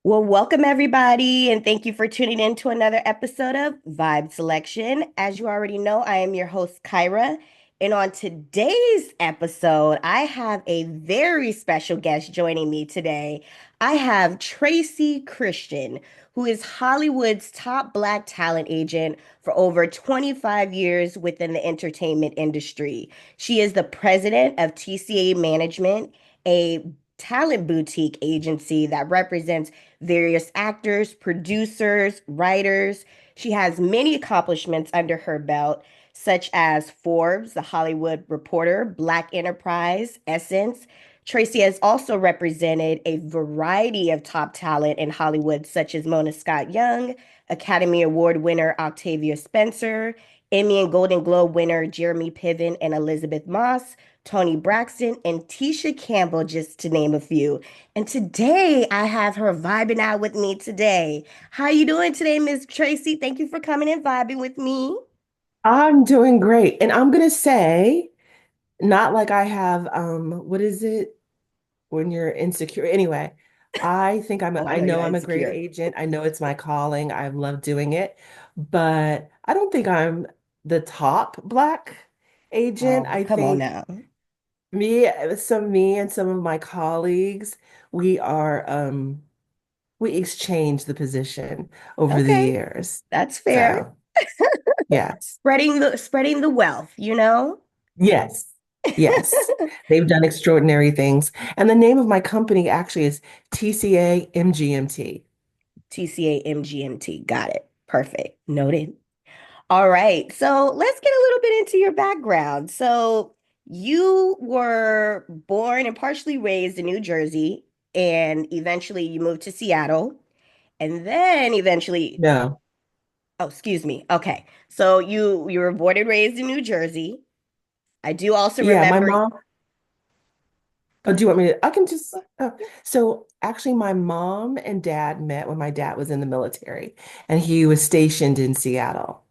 Well, welcome everybody, and thank you for tuning in to another episode of Vibe Selection. As you already know, I am your host, Kyra. And on today's episode, I have a very special guest joining me today. I have Tracy Christian, who is Hollywood's top Black talent agent for over 25 years within the entertainment industry. She is the president of TCA Management, a talent boutique agency that represents various actors, producers, writers. She has many accomplishments under her belt, such as Forbes, The Hollywood Reporter, Black Enterprise, Essence. Tracy has also represented a variety of top talent in Hollywood, such as Mona Scott Young, Academy Award winner Octavia Spencer, Emmy and Golden Globe winner Jeremy Piven and Elizabeth Moss, Toni Braxton, and Tisha Campbell, just to name a few. And today I have her vibing out with me today. How you doing today, Miss Tracy? Thank you for coming and vibing with me. I'm doing great. And I'm gonna say, not like I have what is it when you're insecure? Anyway, Oh, I I know you're know not I'm a great insecure. agent. I know it's my calling. I love doing it, but I don't think I'm the top Black agent. Oh, I come on think now. me and some of my colleagues, we are we exchange the position over the Okay, years. that's fair. So yes. Spreading the wealth, you know? Yes, yes. They've done extraordinary things. And the name of my company actually is TCA MGMT. TCA MGMT. Got it. Perfect. Noted. All right. So let's get a little bit into your background. So you were born and partially raised in New Jersey, and eventually you moved to Seattle. And then eventually, No. oh, excuse me. Okay. So you were born and raised in New Jersey. I do also Yeah, my remember. mom. Go Oh, do ahead. you want me to? I can just. Yeah, So actually, my mom and dad met when my dad was in the military and he was stationed in Seattle.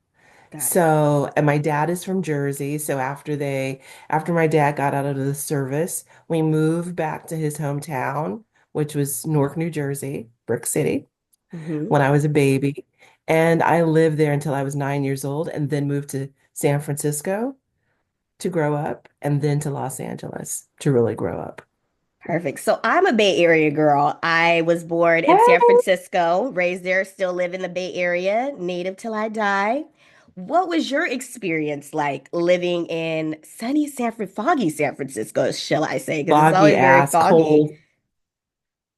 got it. So, and my dad is from Jersey. So after my dad got out of the service, we moved back to his hometown, which was Newark, New Jersey, Brick City, Hmm. when I was a baby. And I lived there until I was 9 years old and then moved to San Francisco to grow up and then to Los Angeles to really grow up. Perfect. So I'm a Bay Area girl. I was born in San Hey! Francisco, raised there, still live in the Bay Area, native till I die. What was your experience like living in sunny foggy San Francisco, shall I say? Because it's Foggy always very ass, foggy. cold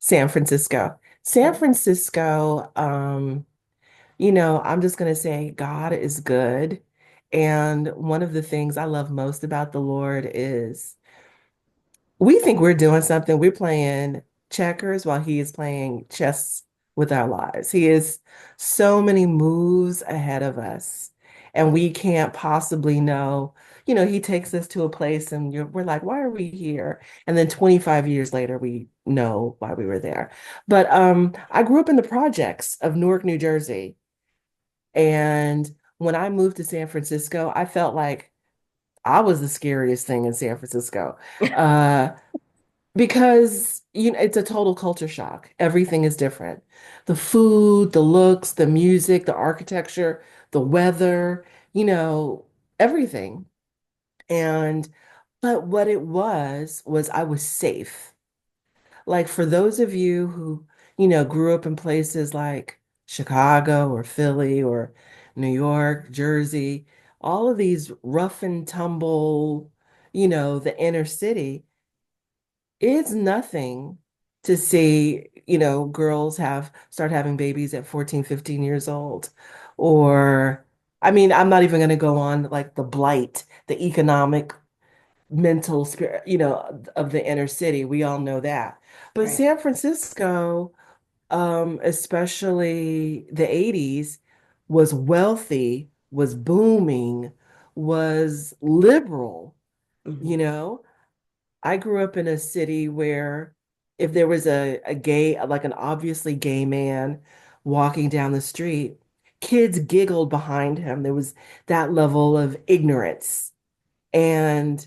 San Francisco. San Mhm. Francisco, I'm just going to say God is good. And one of the things I love most about the Lord is we think we're doing something. We're playing checkers while he is playing chess with our lives. He is so many moves ahead of us, and we can't possibly know. He takes us to a place and we're like, why are we here? And then 25 years later, we know why we were there. But I grew up in the projects of Newark, New Jersey. And when I moved to San Francisco, I felt like I was the scariest thing in San Francisco. Uh, because it's a total culture shock. Everything is different. The food, the looks, the music, the architecture, the weather, you know, everything. And but what it was I was safe. Like for those of you who, grew up in places like Chicago or Philly or New York, Jersey, all of these rough and tumble, the inner city, it's nothing to see, girls start having babies at 14, 15 years old. Or, I mean, I'm not even going to go on like the blight, the economic, mental spirit, of the inner city. We all know that. But Right. San Francisco, especially the 80s, was wealthy, was booming, was liberal, you Mhm. know? I grew up in a city where if there was a gay, like an obviously gay man walking down the street, kids giggled behind him. There was that level of ignorance. And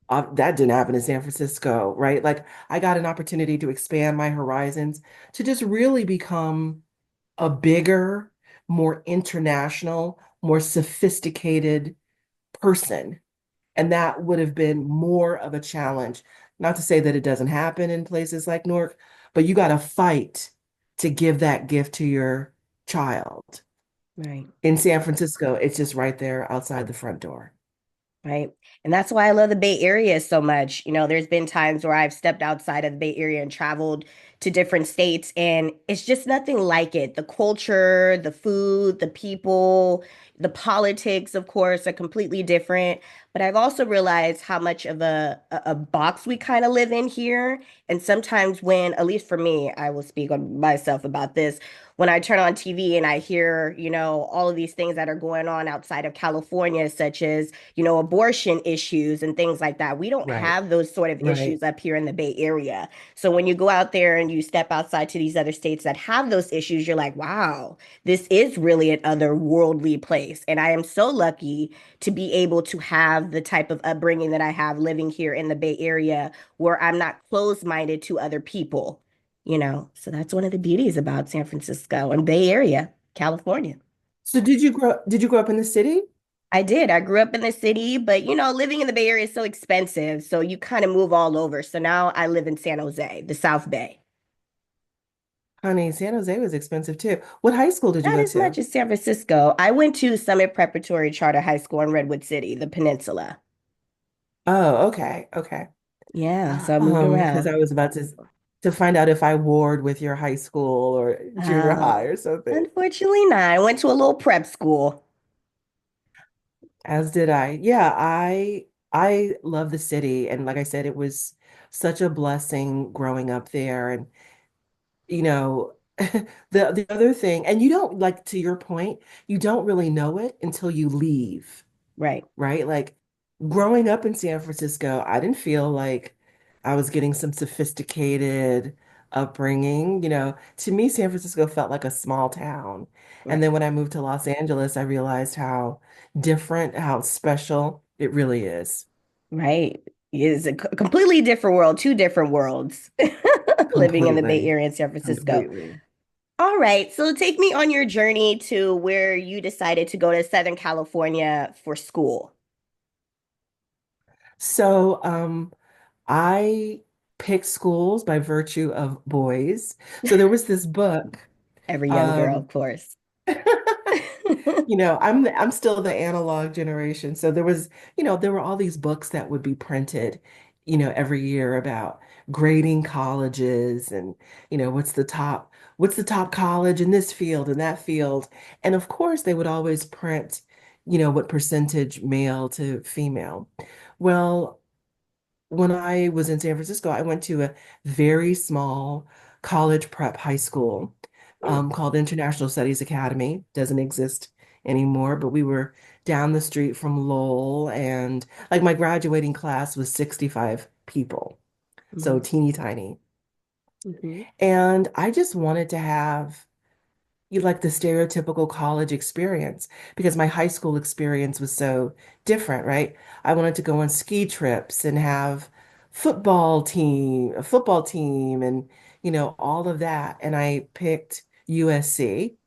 that didn't happen in San Francisco, right? Like I got an opportunity to expand my horizons to just really become a bigger, more international, more sophisticated person. And that would have been more of a challenge. Not to say that it doesn't happen in places like Newark, but you got to fight to give that gift to your child. Right. In San Francisco, it's just right there outside the front door. Right. And that's why I love the Bay Area so much. There's been times where I've stepped outside of the Bay Area and traveled to different states, and it's just nothing like it. The culture, the food, the people, the politics, of course, are completely different. But I've also realized how much of a box we kind of live in here. And sometimes when, at least for me, I will speak on myself about this, when I turn on TV and I hear, all of these things that are going on outside of California, such as abortion issues and things like that. We don't Right, have those sort of right. issues up here in the Bay Area. So when you go out there and you step outside to these other states that have those issues, you're like, wow, this is really an otherworldly place. And I am so lucky to be able to have the type of upbringing that I have living here in the Bay Area where I'm not closed-minded to other people. So that's one of the beauties about San Francisco and Bay Area, California. So did you grow up in the city? I did. I grew up in the city, but living in the Bay Area is so expensive. So you kind of move all over. So now I live in San Jose, the South Bay. Honey, San Jose was expensive too. What high school did you Not go as much to? as San Francisco. I went to Summit Preparatory Charter High School in Redwood City, the peninsula. Oh, okay, okay. Yeah, so I moved Because around. I was about to find out if I warred with your high school or junior high Um, or something. Unfortunately, not. I went to a little prep school. As did I. Yeah, I love the city, and like I said, it was such a blessing growing up there. And you know, the other thing, and you don't like to your point, you don't really know it until you leave. Right, Right? Like growing up in San Francisco, I didn't feel like I was getting some sophisticated upbringing. To me, San Francisco felt like a small town. And right, then when I moved to Los Angeles, I realized how different, how special it really is. right. It's a completely different world, two different worlds living in the Bay Completely, Area in San Francisco. completely. All right, so take me on your journey to where you decided to go to Southern California for school. So, I picked schools by virtue of boys. So there was this book. Every young girl, Um, of course. I'm still the analog generation. So there were all these books that would be printed, every year about grading colleges and, what's the top college in this field and that field. And of course, they would always print, what percentage male to female. Well, when I was in San Francisco, I went to a very small college prep high school Mm, called International Studies Academy. Doesn't exist anymore, but we were down the street from Lowell, and like my graduating class was 65 people, so mhm, teeny tiny. mhm, And I just wanted to have you like the stereotypical college experience because my high school experience was so different, right? I wanted to go on ski trips and have a football team and all of that. And I picked USC.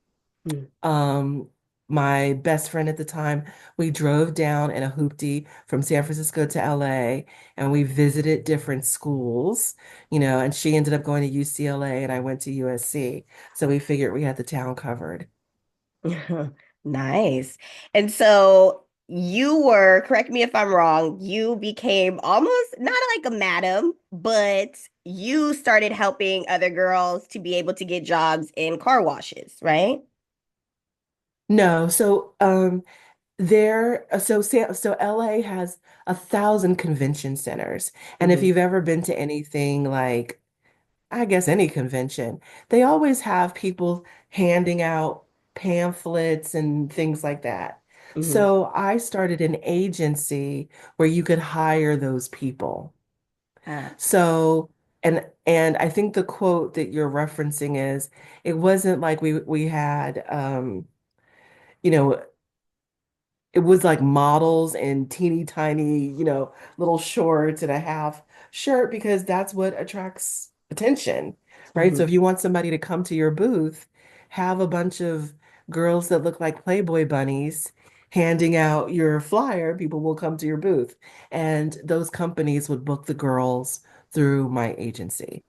mm. Um, my best friend at the time, we drove down in a hoopty from San Francisco to LA and we visited different schools, and she ended up going to UCLA and I went to USC. So we figured we had the town covered. Nice. And so you were, correct me if I'm wrong, you became almost not like a madam, but you started helping other girls to be able to get jobs in car washes, right? No, so so LA has 1,000 convention centers. And if Hmm. you've ever been to anything like I guess any convention, they always have people handing out pamphlets and things like that. Hmm. So I started an agency where you could hire those people. Ah, So, and I think the quote that you're referencing is, it wasn't like we had, you know, it was like models and teeny tiny, little shorts and a half shirt because that's what attracts attention, right? So Hmm. if you want somebody to come to your booth, have a bunch of girls that look like Playboy bunnies handing out your flyer, people will come to your booth. And those companies would book the girls through my agency.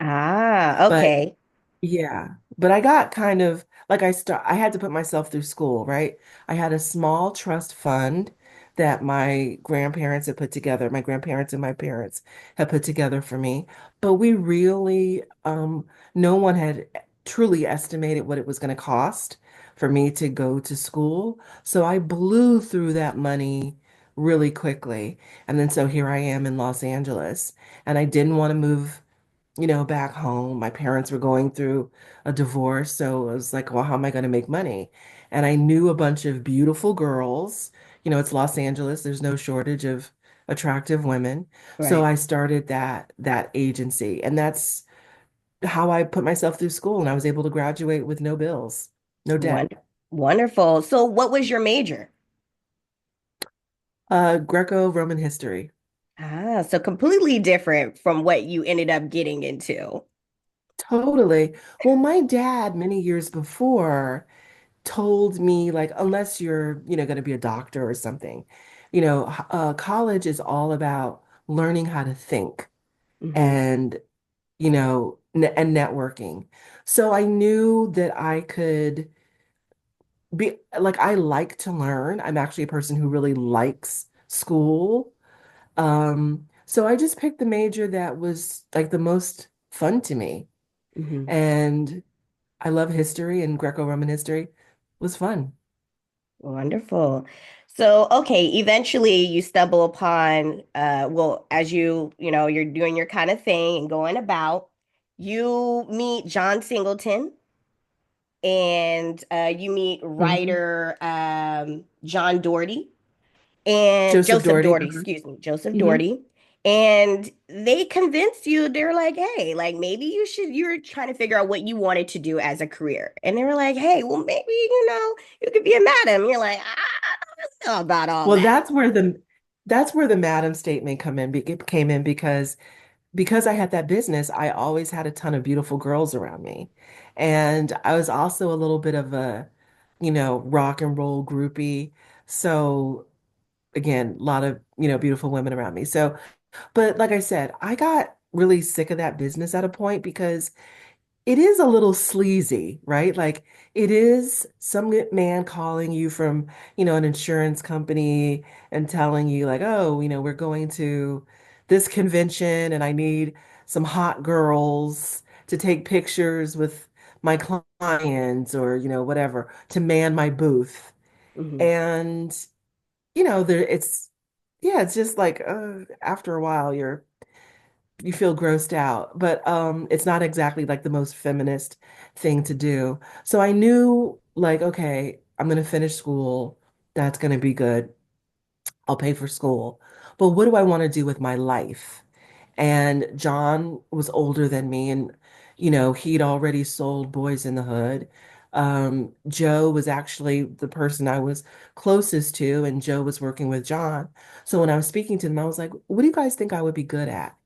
Ah, But okay. yeah, but I got kind of like I had to put myself through school, right? I had a small trust fund that my grandparents had put together, my grandparents and my parents had put together for me. But we really, no one had truly estimated what it was going to cost for me to go to school. So I blew through that money really quickly. And then so here I am in Los Angeles, and I didn't want to move back home. My parents were going through a divorce, so I was like, well, how am I going to make money? And I knew a bunch of beautiful girls. It's Los Angeles. There's no shortage of attractive women. So Right. I started that agency, and that's how I put myself through school, and I was able to graduate with no bills, no debt. Wonderful. So what was your major? Greco-Roman history. Ah, so completely different from what you ended up getting into. Totally. Well, my dad, many years before, told me like unless you're going to be a doctor or something, college is all about learning how to think Hmm. and and networking. So I knew that I could be like, I like to learn. I'm actually a person who really likes school. So I just picked the major that was like the most fun to me, Hmm. and I love history, and Greco-Roman history was fun. Wonderful. So, okay, eventually you stumble upon, well, as you're doing your kind of thing and going about, you meet John Singleton and you meet Mhm. writer John Doherty and Joseph Joseph Doherty. Doherty, excuse me, Joseph Hmm. Doherty. And they convinced you, they're like, hey, like maybe you're trying to figure out what you wanted to do as a career. And they were like, hey, well, maybe, you could be a madam. You're like, I don't know about all Well, that. that's where the Madam statement came in because I had that business, I always had a ton of beautiful girls around me. And I was also a little bit of a, rock and roll groupie. So again, a lot of, beautiful women around me. So, but like I said, I got really sick of that business at a point because it is a little sleazy, right? Like it is some man calling you from, an insurance company and telling you like, oh, we're going to this convention and I need some hot girls to take pictures with my clients or, whatever, to man my booth. Hmm. And, yeah, it's just like after a while you feel grossed out, but it's not exactly like the most feminist thing to do. So I knew like, okay, I'm gonna finish school. That's gonna be good. I'll pay for school. But what do I want to do with my life? And John was older than me, and he'd already sold Boys in the Hood. Joe was actually the person I was closest to, and Joe was working with John. So when I was speaking to them, I was like, what do you guys think I would be good at?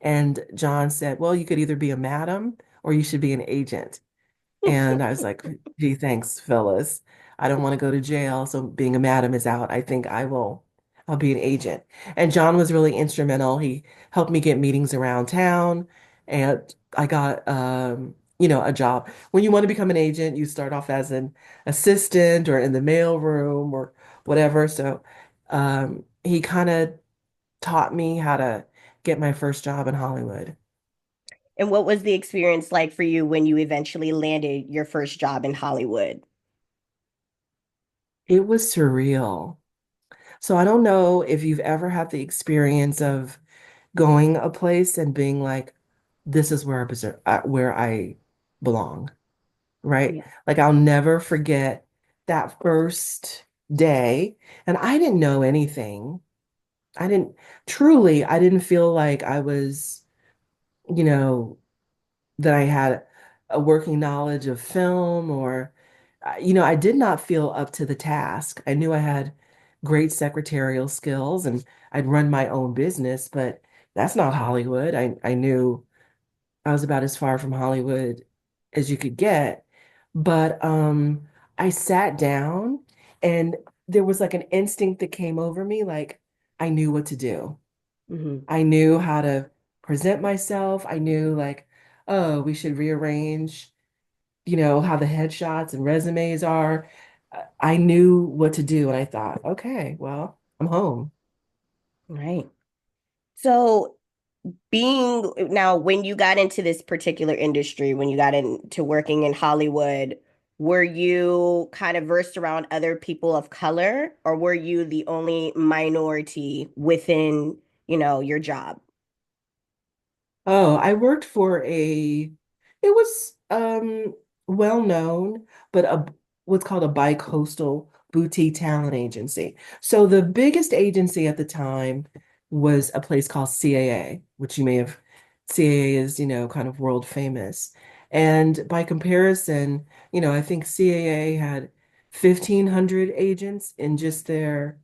And John said, well, you could either be a madam or you should be an agent. And I was like, gee, thanks, fellas. I don't want to go to jail, so being a madam is out. I think I'll be an agent. And John was really instrumental. He helped me get meetings around town, and I got a job. When you want to become an agent, you start off as an assistant or in the mail room or whatever. So he kind of taught me how to get my first job in Hollywood. And what was the experience like for you when you eventually landed your first job in Hollywood? It was surreal. So I don't know if you've ever had the experience of going a place and being like, this is where I belong, right? Yeah. Like I'll never forget that first day. And I didn't know anything. I didn't feel like I was, that I had a working knowledge of film or I did not feel up to the task. I knew I had great secretarial skills and I'd run my own business, but that's not Hollywood. I knew I was about as far from Hollywood as you could get. But I sat down and there was like an instinct that came over me, like I knew what to do. Hmm. I knew how to present myself. I knew like, oh, we should rearrange, how the headshots and resumes are. I knew what to do and I thought, okay, well, I'm home. Right. So being now, when you got into this particular industry, when you got into working in Hollywood, were you kind of versed around other people of color, or were you the only minority within, your job? Oh, I worked for it was well known, but what's called a bi-coastal boutique talent agency. So the biggest agency at the time was a place called CAA, which you may have, CAA is, kind of world famous. And by comparison, I think CAA had 1,500 agents in just their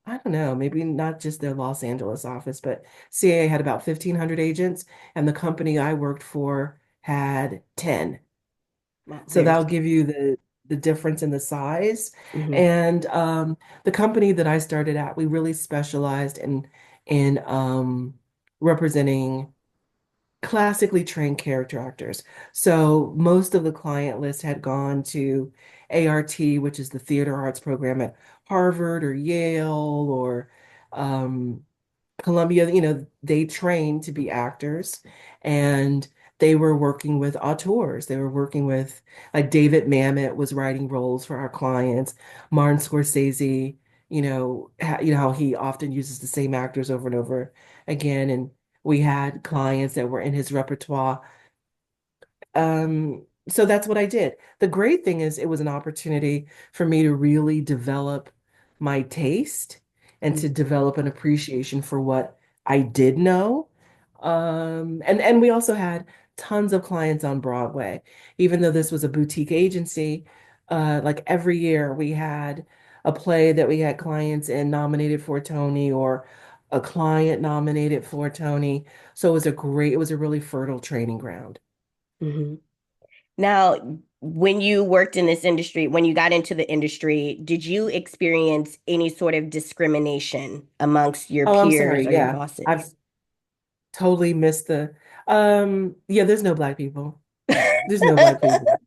I don't know, maybe not just their Los Angeles office, but CAA had about 1,500 agents, and the company I worked for had 10. Wow, So very that'll small. give you the difference in the size. Hmm. And the company that I started at, we really specialized in representing classically trained character actors. So most of the client list had gone to ART, which is the theater arts program at Harvard or Yale or um, Columbia. They trained to be actors and they were working with auteurs. They were working with, like, David Mamet was writing roles for our clients. Martin Scorsese, you know how he often uses the same actors over and over again. And we had clients that were in his repertoire. So that's what I did. The great thing is it was an opportunity for me to really develop my taste and to develop an appreciation for what I did know. And we also had tons of clients on Broadway. Even though this was a boutique agency, like every year we had a play that we had clients in nominated for Tony or a client nominated for Tony. So it was a really fertile training ground. Hmm. Now, when you worked in this industry, when you got into the industry, did you experience any sort of discrimination amongst your Oh, I'm peers sorry. or your Yeah. I've bosses? totally missed yeah, there's no black people. There's no black people.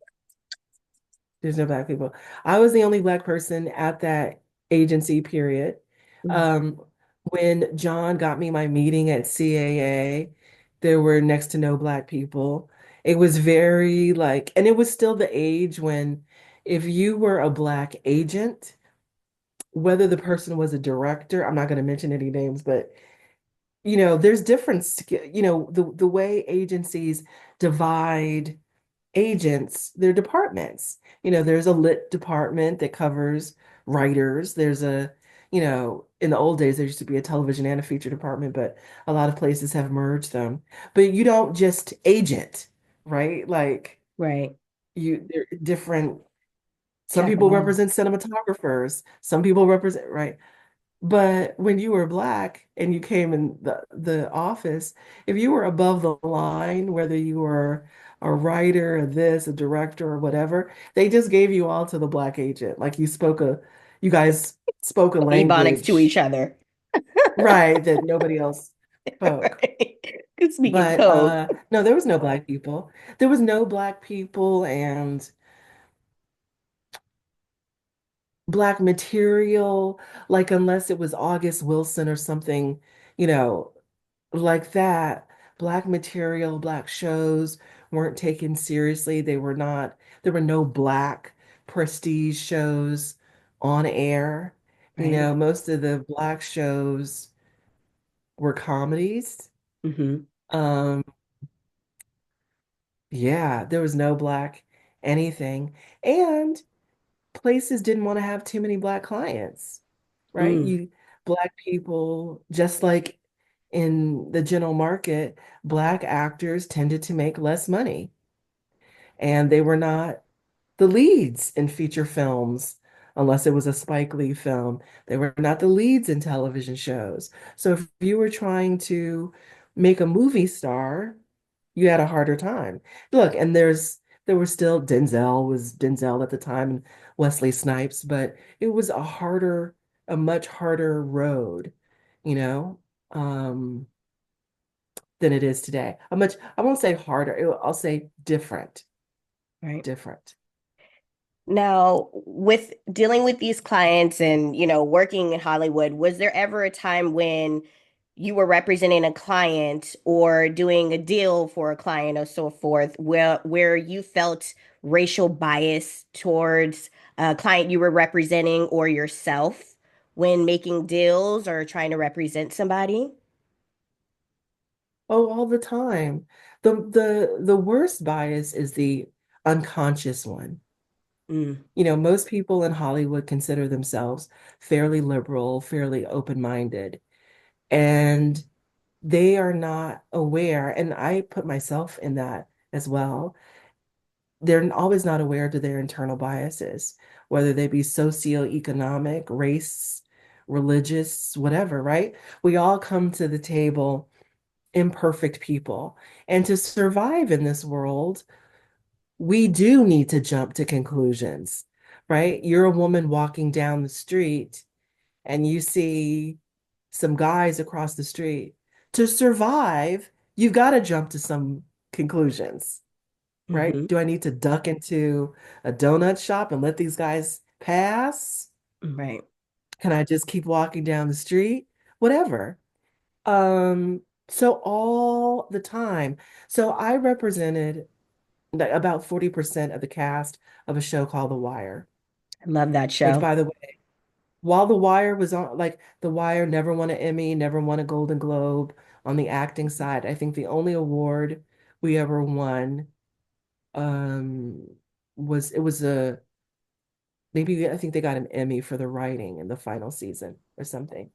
There's no black people. I was the only black person at that agency, period. Mhm. Um, when John got me my meeting at CAA, there were next to no black people. It was very like, and it was still the age when if you were a black agent, whether the person was a director, I'm not going to mention any names, but there's difference, the way agencies divide agents, their departments. There's a lit department that covers writers. There's in the old days, there used to be a television and a feature department, but a lot of places have merged them. But you don't just agent, right? Like Right. they're different. Some Check them people all. represent cinematographers. Some people represent, right? But when you were black and you came in the office, if you were above the line, whether you were a writer, a this, a director, or whatever, they just gave you all to the black agent. Like you guys spoke a Ebonics to each language, other. right, that nobody else spoke. Right. Good speaking But code. no, there was no black people. There was no black people and black material, like unless it was August Wilson or something, you know, like that. Black material, black shows weren't taken seriously. There were no black prestige shows on air. Right. Most of the black shows were comedies. Hmm. Um, yeah, there was no black anything. And places didn't want to have too many black clients, right? Mm. Black people, just like in the general market, black actors tended to make less money and they were not the leads in feature films, unless it was a Spike Lee film. They were not the leads in television shows. So if you were trying to make a movie star, you had a harder time. Look, and there was still Denzel at the time and Wesley Snipes, but it was a much harder road, you know, um, than it is today. I won't say harder, I'll say different, Right. different. Now, with dealing with these clients and, working in Hollywood, was there ever a time when you were representing a client or doing a deal for a client or so forth, where you felt racial bias towards a client you were representing or yourself when making deals or trying to represent somebody? Oh, all the time. The worst bias is the unconscious one. Mm, You know, most people in Hollywood consider themselves fairly liberal, fairly open-minded, and they are not aware, and I put myself in that as well. They're always not aware to their internal biases, whether they be socioeconomic, race, religious, whatever, right? We all come to the table imperfect people. And to survive in this world, we do need to jump to conclusions, right? You're a woman walking down the street and you see some guys across the street. To survive, you've got to jump to some conclusions, right? hmm Do I need to duck into a donut shop and let these guys pass? Right. Can I just keep walking down the street? Whatever. So all the time. So I represented like about 40% of the cast of a show called The Wire, I love that which show. by the way, while The Wire was on, like The Wire never won an Emmy, never won a Golden Globe on the acting side. I think the only award we ever won um was it was a maybe I think they got an Emmy for the writing in the final season or something.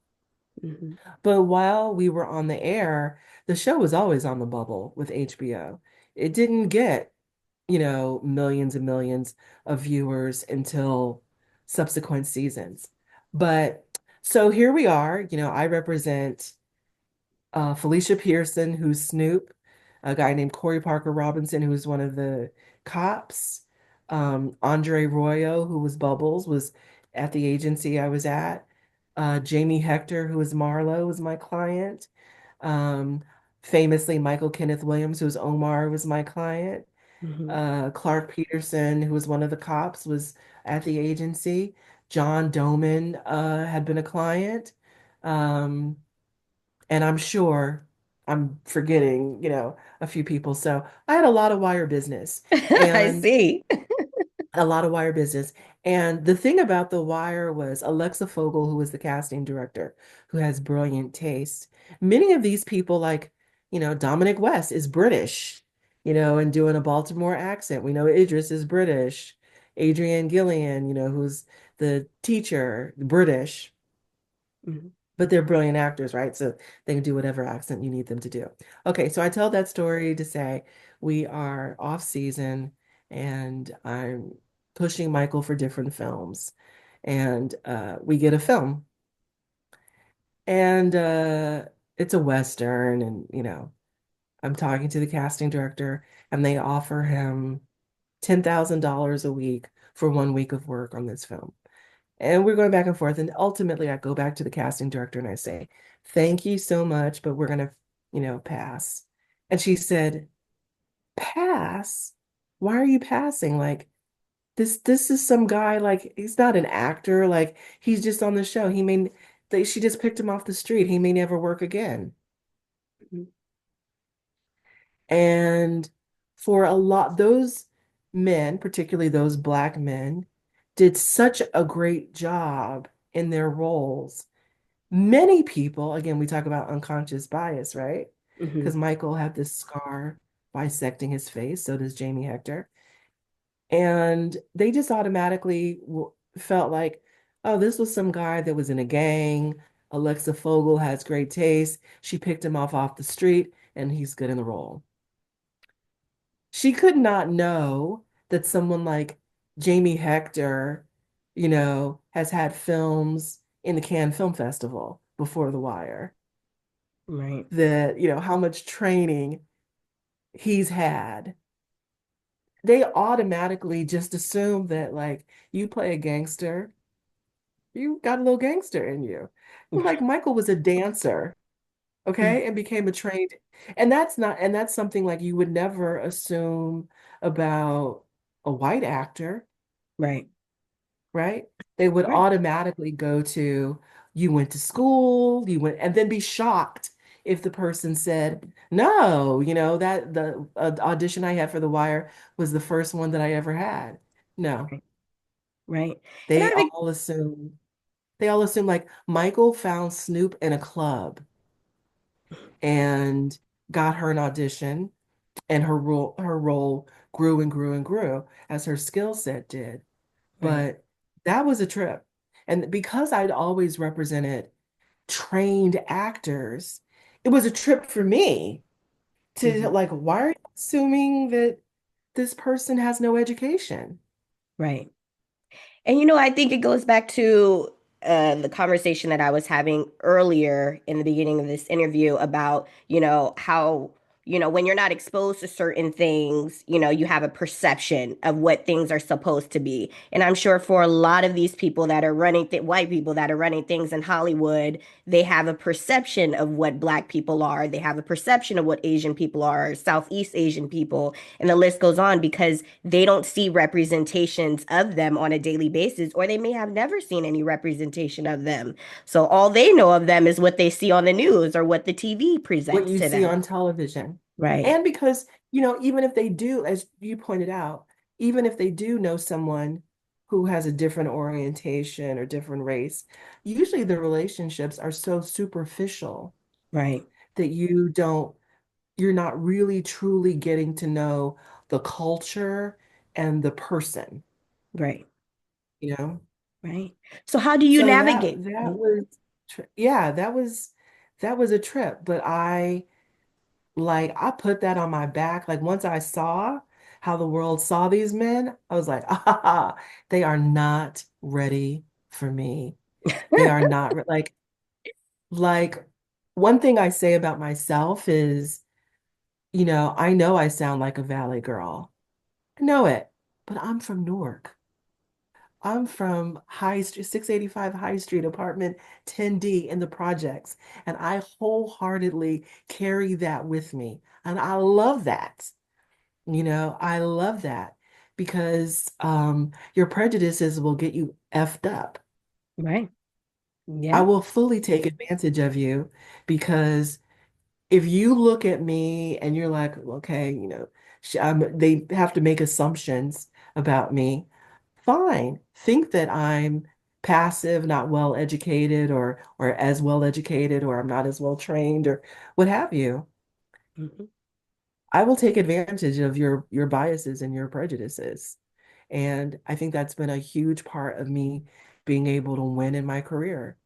hmm But while we were on the air, the show was always on the bubble with HBO. It didn't get, millions and millions of viewers until subsequent seasons. But so here we are, I represent Felicia Pearson, who's Snoop, a guy named Corey Parker Robinson, who's one of the cops. Andre Royo, who was Bubbles, was at the agency I was at. Jamie Hector, who was Marlo, was my client. Um, Famously, Michael Kenneth Williams, who's Omar, was my client. hmm Clark Peterson, who was one of the cops, was at the agency. John Doman had been a client. Um, and I'm sure I'm forgetting, a few people. So I had a lot of wire business I and see. a lot of wire business. And the thing about The Wire was Alexa Fogel, who was the casting director, who has brilliant taste. Many of these people, like, Dominic West is British, and doing a Baltimore accent. We know Idris is British. Adrienne Gillian, who's the teacher, British, Mhm. but they're brilliant actors, right? So they can do whatever accent you need them to do. Okay, so I tell that story to say we are off season and I'm pushing Michael for different films. And we get a film and it's a Western. And, I'm talking to the casting director and they offer him $10,000 a week for 1 week of work on this film. And we're going back and forth. And ultimately, I go back to the casting director and I say, thank you so much, but we're going to, pass. And she said, pass? Why are you passing? Like, this is some guy, like, he's not an actor. Like, he's just on the show. She just picked him off the street. He may never work again. Mhm. And for a lot, those men, particularly those Black men, did such a great job in their roles. Many people, again, we talk about unconscious bias, right? Because Mhm. Michael had this scar bisecting his face, so does Jamie Hector. And they just automatically felt like, oh, this was some guy that was in a gang. Alexa Fogel has great taste. She picked him off the street, and he's good in the role. She could not know that someone like Jamie Hector, has had films in the Cannes Film Festival before The Wire, Right. that, how much training he's had. They automatically just assume that, like, you play a gangster, you got a little gangster in you. Like, Michael was a dancer, okay, and became a trained, and that's something like you would never assume about a white actor, Right. right? They would Right. automatically go to, you went to school, you went, and then be shocked if the person said, no, that the audition I had for The Wire was the first one that I ever had. No, Right. Right. And they I think, all assume, like Michael found Snoop in a club and got her an audition, and her role grew and grew and grew as her skill set did. right. But that was a trip. And because I'd always represented trained actors, it was a trip for me to, Mhm. like, why are you assuming that this person has no education? Right. And I think it goes back to the conversation that I was having earlier in the beginning of this interview about, how, when you're not exposed to certain things, you have a perception of what things are supposed to be. And I'm sure for a lot of these people that are running, white people that are running things in Hollywood, they have a perception of what Black people are. They have a perception of what Asian people are, Southeast Asian people, and the list goes on because they don't see representations of them on a daily basis, or they may have never seen any representation of them. So all they know of them is what they see on the news or what the TV What presents you to see them. on television. Right, And because, even if they do, as you pointed out, even if they do know someone who has a different orientation or different race, usually the relationships are so superficial right, that you're not really truly getting to know the culture and the person, right, you know? right. So how do you So that navigate? that was yeah, that was a trip, but I put that on my back. Like, once I saw how the world saw these men, I was like, ah, they are not ready for me. They are not like one thing I say about myself is, I know I sound like a valley girl. I know it, but I'm from Newark. I'm from High Street, 685 High Street, apartment 10D in the projects. And I wholeheartedly carry that with me. And I love that. I love that because your prejudices will get you effed up. Right. I Yeah. will fully take advantage of you because if you look at me and you're like, okay, they have to make assumptions about me. Fine. Think that I'm passive, not well educated, or as well educated, or I'm not as well trained, or what have you. Mhm. I will take advantage of your biases and your prejudices. And I think that's been a huge part of me being able to win in my career.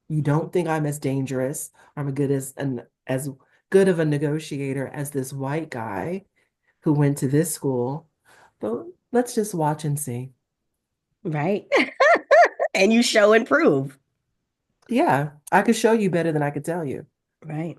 You don't think I'm as dangerous, I'm a good as good of a negotiator as this white guy who went to this school. But let's just watch and see. Right. And you show and prove. Yeah, I could show you better than I could tell you. Right.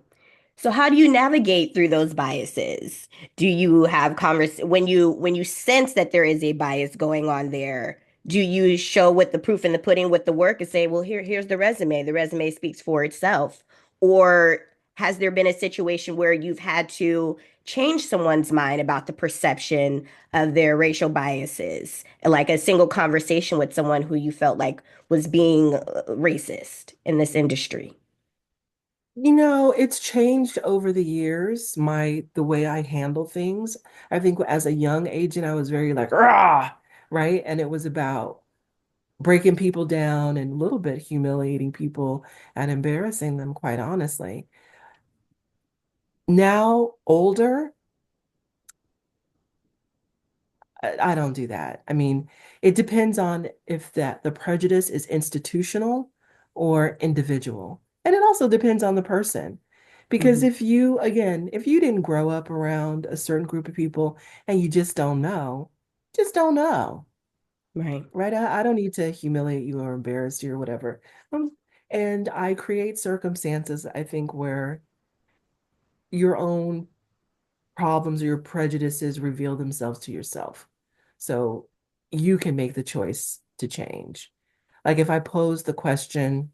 So how do you navigate through those biases? Do you have when you sense that there is a bias going on there? Do you show with the proof in the pudding with the work and say, well, here's the resume. The resume speaks for itself. Or has there been a situation where you've had to change someone's mind about the perception of their racial biases? Like a single conversation with someone who you felt like was being racist in this industry. It's changed over the years, the way I handle things. I think as a young agent, I was very like, rah, right? And it was about breaking people down and a little bit humiliating people and embarrassing them, quite honestly. Now, older, I don't do that. I mean, it depends on if that the prejudice is institutional or individual. And it also depends on the person. Because Mhm. if you didn't grow up around a certain group of people and you just don't know, just don't know. Right. right? I don't need to humiliate you or embarrass you or whatever. Um, and I create circumstances, I think, where your own problems or your prejudices reveal themselves to yourself. So you can make the choice to change. Like if I pose the question,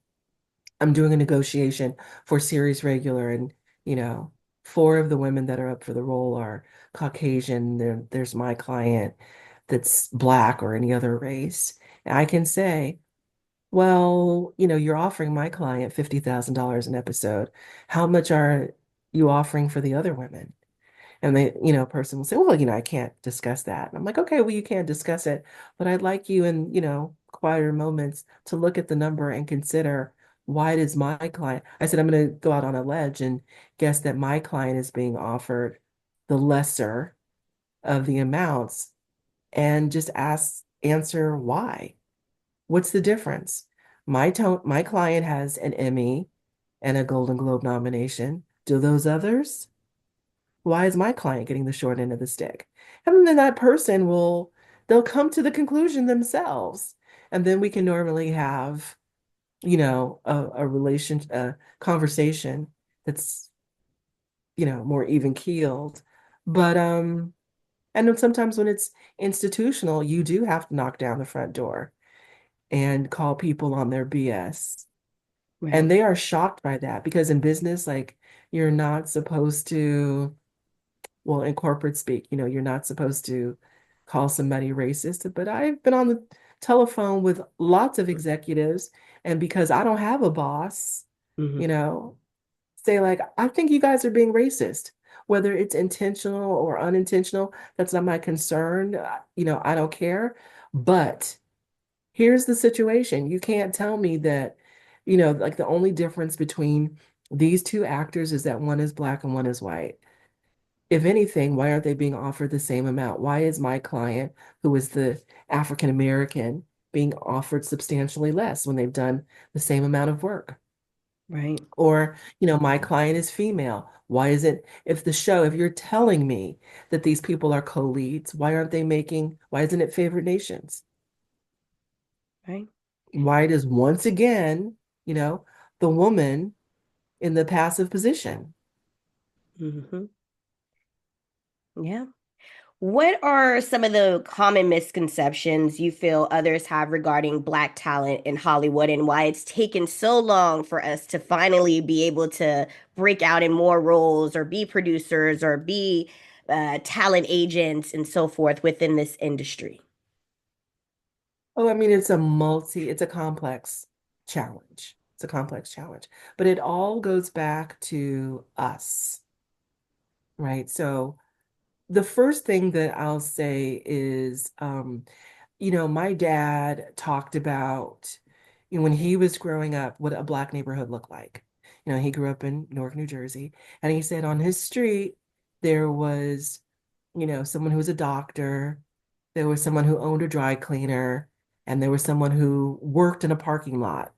I'm doing a negotiation for series regular, and four of the women that are up for the role are Caucasian. There's my client that's black or any other race. And I can say, well, you're offering my client $50,000 an episode. How much are you offering for the other women? And person will say, well, I can't discuss that. And I'm like, okay, well, you can't discuss it, but I'd like you in, quieter moments to look at the number and consider why does my client, I said, I'm going to go out on a ledge and guess that my client is being offered the lesser of the amounts and just answer why. What's the difference? My client has an Emmy and a Golden Globe nomination. Do those others? Why is my client getting the short end of the stick? And then that person they'll come to the conclusion themselves. And then we can normally have, a conversation that's, more even keeled. But, and then sometimes when it's institutional, you do have to knock down the front door and call people on their BS. And Right. they are shocked by that because in business, like you're not supposed to well, in corporate speak, you're not supposed to call somebody racist, but I've been on the telephone with lots of executives, and because I don't have a boss, Hmm. you know, say like, I think you guys are being racist, whether it's intentional or unintentional, that's not my concern. I don't care. But here's the situation. You can't tell me that, like the only difference between these two actors is that one is black and one is white. If anything, why aren't they being offered the same amount? Why is my client, who is the African American, being offered substantially less when they've done the same amount of work? Right. Or, my client is female. Why is it, if you're telling me that these people are co-leads, why isn't it favored nations? Right. Why does once again, you know, the woman in the passive position? Hmm. Yeah. What are some of the common misconceptions you feel others have regarding Black talent in Hollywood and why it's taken so long for us to finally be able to break out in more roles or be producers or be talent agents and so forth within this industry? Oh, I mean, it's a complex challenge. It's a complex challenge, but it all goes back to us, right? So the first thing that I'll say is, my dad talked about, when he was growing up, what a black neighborhood looked like. He grew up in Newark, New Jersey, and he said on his street there was, someone who was a doctor, there was someone who owned a dry cleaner, and there was someone who worked in a parking lot.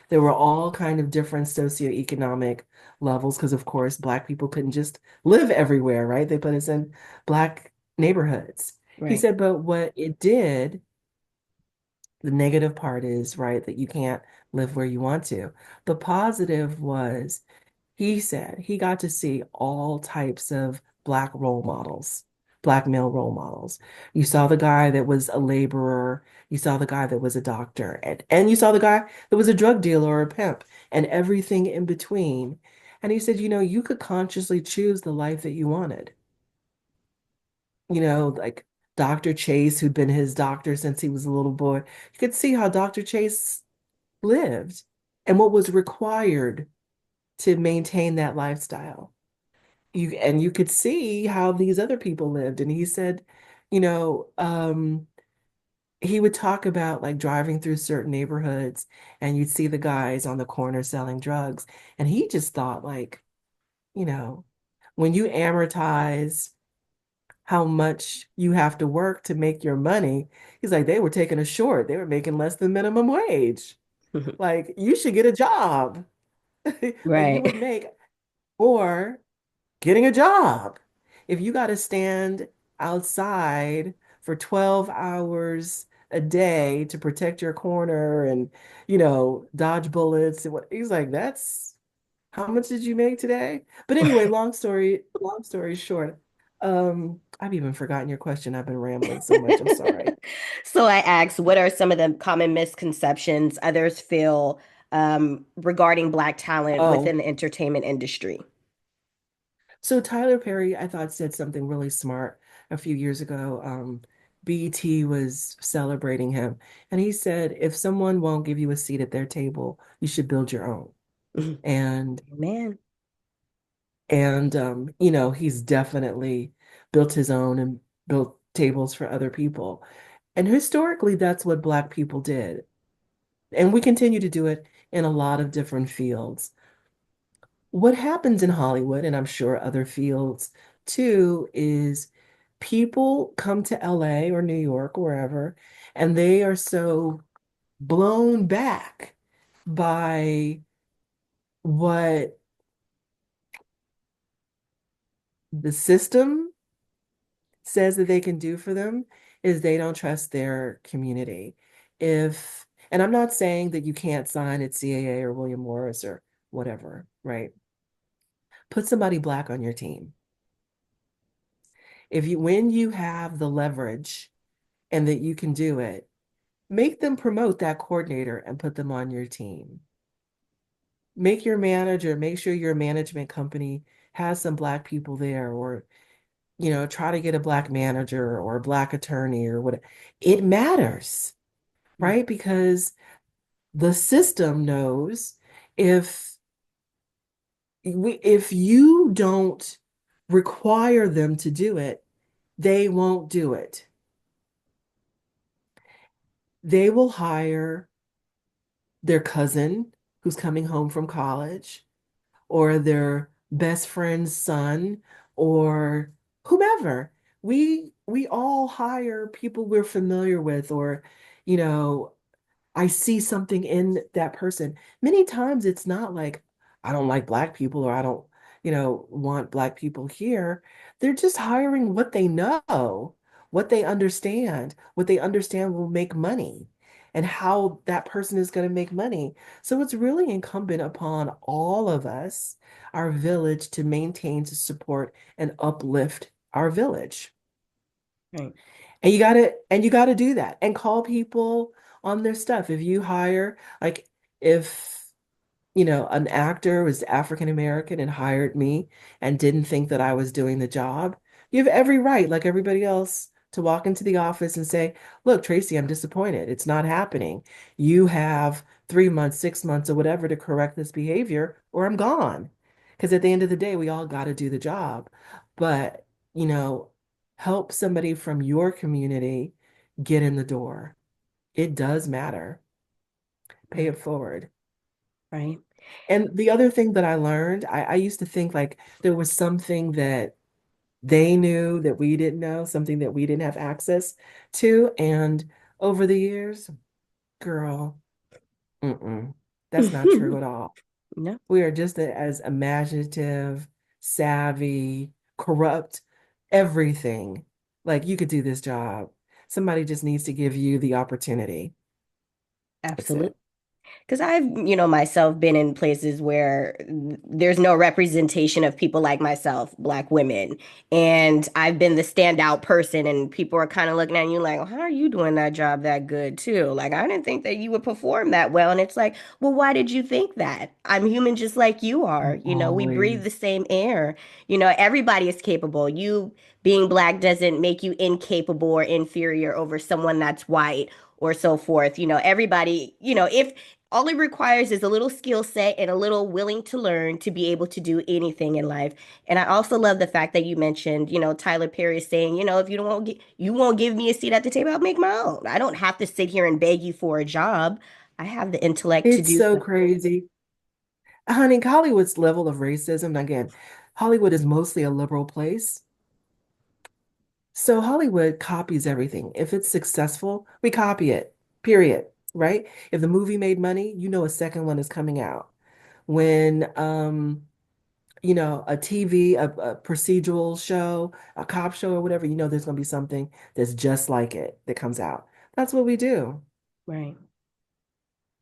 There were all kind of different socioeconomic levels because, of course, Black people couldn't just live everywhere, right? They put us in Black neighborhoods. He Right. said, but what it did, the negative part is, right, that you can't live where you want to. The positive was he said he got to see all types of Black role models, Black male role models. You saw the guy that was a laborer, you saw the guy that was a doctor, and you saw the guy that was a drug dealer or a pimp, and everything in between. And he said, you could consciously choose the life that you wanted. Like Dr. Chase, who'd been his doctor since he was a little boy. You could see how Dr. Chase lived and what was required to maintain that lifestyle. You could see how these other people lived. And he said, you know, um, he would talk about like driving through certain neighborhoods and you'd see the guys on the corner selling drugs. And he just thought like, you know, when you amortize how much you have to work to make your money, he's like, they were taking a short. They were making less than minimum wage. Like, you should get a job. Like you would Right. make or getting a job. If you got to stand outside for 12 hours a day to protect your corner and, dodge bullets. And what he's like, that's how much did you make today? But anyway, long story short, I've even forgotten your question. I've been rambling so much. I'm sorry. So I asked, what are some of the common misconceptions others feel regarding Black talent Oh, within the entertainment industry? so Tyler Perry, I thought said something really smart a few years ago. BET was celebrating him, and he said, if someone won't give you a seat at their table, you should build your own. And Man. he's definitely built his own and built tables for other people. And historically, that's what Black people did. And we continue to do it in a lot of different fields. What happens in Hollywood, and I'm sure other fields too, is people come to LA or New York or wherever, and they are so blown back by what the system says that they can do for them is they don't trust their community. And I'm not saying that you can't sign at CAA or William Morris or whatever, right? Put somebody Black on your team. When you have the leverage and that you can do it, make them promote that coordinator and put them on your team. Make sure your management company has some Black people there, or, try to get a Black manager or a Black attorney or what. It matters, right? Because the system knows if if you don't require them to do it, they won't do it. They will hire their cousin who's coming home from college, or their best friend's son, or whomever. We all hire people we're familiar with, or, you know, I see something in that person. Many times it's not like I don't like Black people or I don't, want Black people here. They're just hiring what they know, what they understand will make money, and how that person is going to make money. So it's really incumbent upon all of us, our village, to maintain, to support, and uplift our village. Right. And you gotta do that and call people on their stuff. If you hire, like, if an actor was African American and hired me and didn't think that I was doing the job, you have every right, like everybody else, to walk into the office and say, look, Tracy, I'm disappointed. It's not happening. You have 3 months, 6 months, or whatever to correct this behavior, or I'm gone. Because at the end of the day, we all got to do the job. But, you know, help somebody from your community get in the door. It does matter. Pay Right. it forward. Right. And the other thing that I learned, I used to think like there was something that they knew that we didn't know, something that we didn't have access to. And over the years, girl, that's not true at all. No, We are just as imaginative, savvy, corrupt, everything. Like, you could do this job. Somebody just needs to give you the opportunity. That's absolutely. it. Because I've, myself been in places where there's no representation of people like myself, Black women. And I've been the standout person, and people are kind of looking at you like, "Well, how are you doing that job that good too? Like, I didn't think that you would perform that well." And it's like, well, why did you think that? I'm human just like you are. We breathe the Always. same air. Everybody is capable. You being Black doesn't make you incapable or inferior over someone that's white or so forth. Everybody, if all it requires is a little skill set and a little willing to learn to be able to do anything in life. And I also love the fact that you mentioned, Tyler Perry saying, if you won't give me a seat at the table, I'll make my own. I don't have to sit here and beg you for a job. I have the intellect to It's do so so. crazy. Honey, Hollywood's level of racism, again, Hollywood is mostly a liberal place. So Hollywood copies everything. If it's successful, we copy it, period, right? If the movie made money, you know a second one is coming out. When a TV, a procedural show, a cop show or whatever, there's going to be something that's just like it that comes out. That's what we do. Right.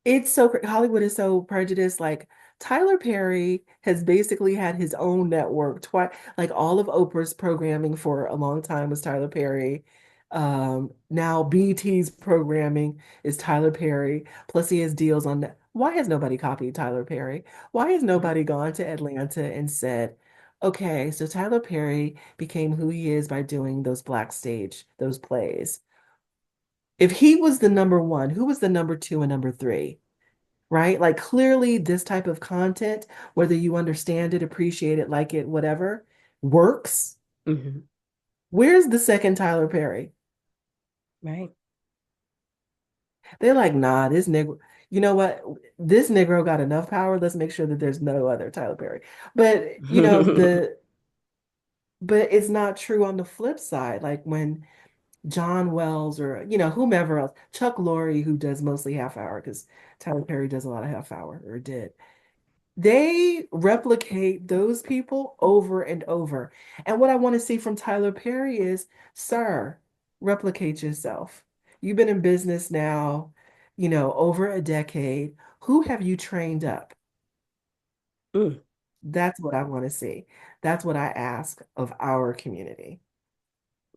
It's so Hollywood is so prejudiced. Like Tyler Perry has basically had his own network twice. Like all of Oprah's programming for a long time was Tyler Perry. Now BT's programming is Tyler Perry. Plus he has deals on that. Why has nobody copied Tyler Perry? Why has nobody gone to Atlanta and said, okay, so Tyler Perry became who he is by doing those black stage, those plays. If he was the number one, who was the number two and number three? Right? Like clearly this type of content, whether you understand it, appreciate it, like it, whatever, works. Hmm. Where's the second Tyler Perry? Right. They're like, nah, this nigga, you know what? This Negro got enough power. Let's make sure that there's no other Tyler Perry. But but it's not true on the flip side. Like when John Wells or whomever else, Chuck Lorre, who does mostly half hour, because Tyler Perry does a lot of half hour or did. They replicate those people over and over. And what I want to see from Tyler Perry is, sir, replicate yourself. You've been in business now, over a decade. Who have you trained up? Mm, That's what I want to see. That's what I ask of our community.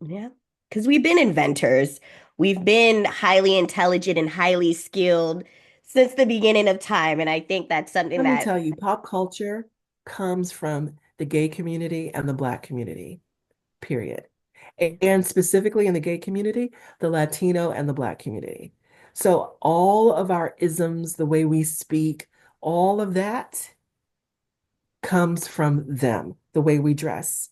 yeah. Because we've been inventors. We've been highly intelligent and highly skilled since the beginning of time. And I think that's something Let me that, tell you, pop culture comes from the gay community and the Black community, period. And specifically in the gay community, the Latino and the Black community. So all of our isms, the way we speak, all of that comes from them, the way we dress.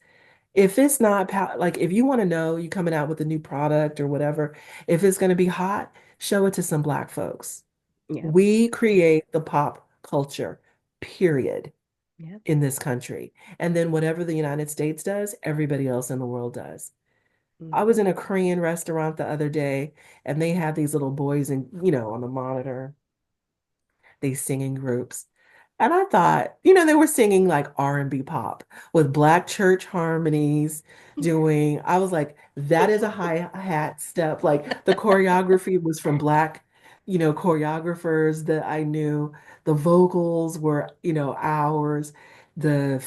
If it's not like if you want to know you coming out with a new product or whatever, if it's going to be hot, show it to some Black folks. yeah, We create the pop culture, period, yeah. in this country. And then whatever the United States does, everybody else in the world does. I was Mhm. in a Korean restaurant the other day and they had these little boys and on the monitor, these singing groups. And I thought, they were singing like R&B pop with black church harmonies I was like, that is a hi-hat step. Like the choreography was from black, choreographers that I knew. The vocals were, ours. The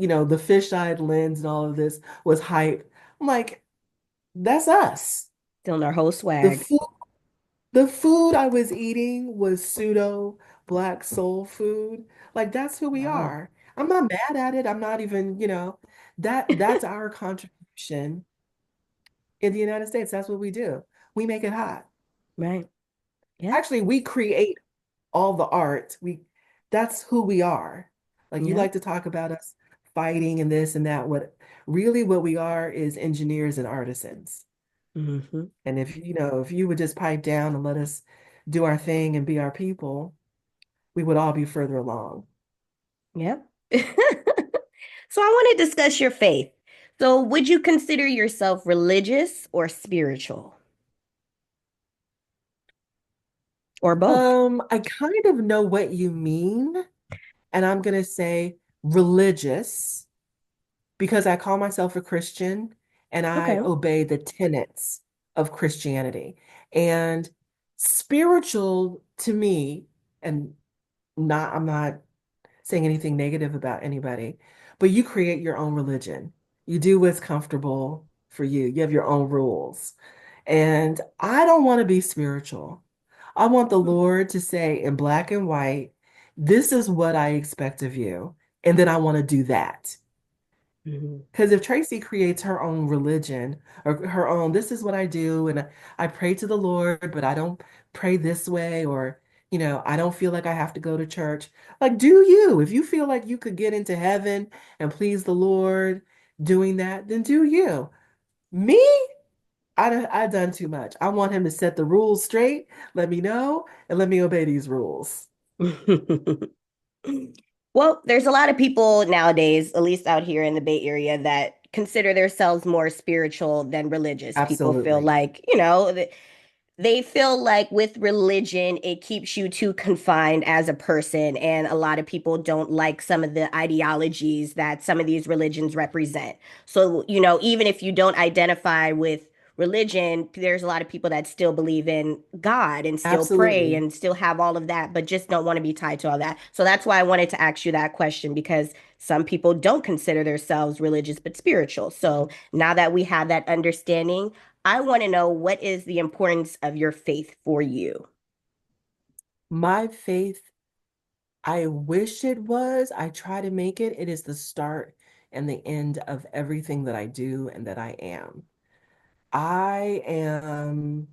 fisheye lens and all of this was hype. I'm like, that's us. Still in our whole The swag. food, the food I was eating was pseudo black soul food. Like that's who we Wow. are. I'm not mad at it. I'm not even, that's our contribution in the United States. That's what we do. We make it hot. Right. Yeah. Actually, we create all the art. That's who we are. Like you Yeah. like to talk about us fighting and this and that. What we are is engineers and artisans. Hmm. And if you would just pipe down and let us do our thing and be our people, we would all be further along. Yeah. So I want to discuss your faith. So would you consider yourself religious or spiritual or both? I kind of know what you mean, and I'm gonna say religious because I call myself a Christian and I Okay. obey the tenets of Christianity. And spiritual to me, and I'm not saying anything negative about anybody, but you create your own religion. You do what's comfortable for you. You have your own rules. And I don't want to be spiritual. I want the Lord to say in black and white, this is what I expect of you. And then I want to do that. Mhm. Because if Tracy creates her own religion or her own, this is what I do, and I pray to the Lord, but I don't pray this way, or, I don't feel like I have to go to church. Like, do you? If you feel like you could get into heaven and please the Lord doing that, then do you. Me? I done too much. I want him to set the rules straight, let me know, and let me obey these rules. Well, there's a lot of people nowadays, at least out here in the Bay Area, that consider themselves more spiritual than religious. People feel Absolutely. like, they feel like with religion, it keeps you too confined as a person. And a lot of people don't like some of the ideologies that some of these religions represent. So, even if you don't identify with religion, there's a lot of people that still believe in God and still pray Absolutely. and still have all of that, but just don't want to be tied to all that. So that's why I wanted to ask you that question because some people don't consider themselves religious but spiritual. So now that we have that understanding, I want to know what is the importance of your faith for you? My faith, I wish it was. I try to make it. It is the start and the end of everything that I do and that I am. I am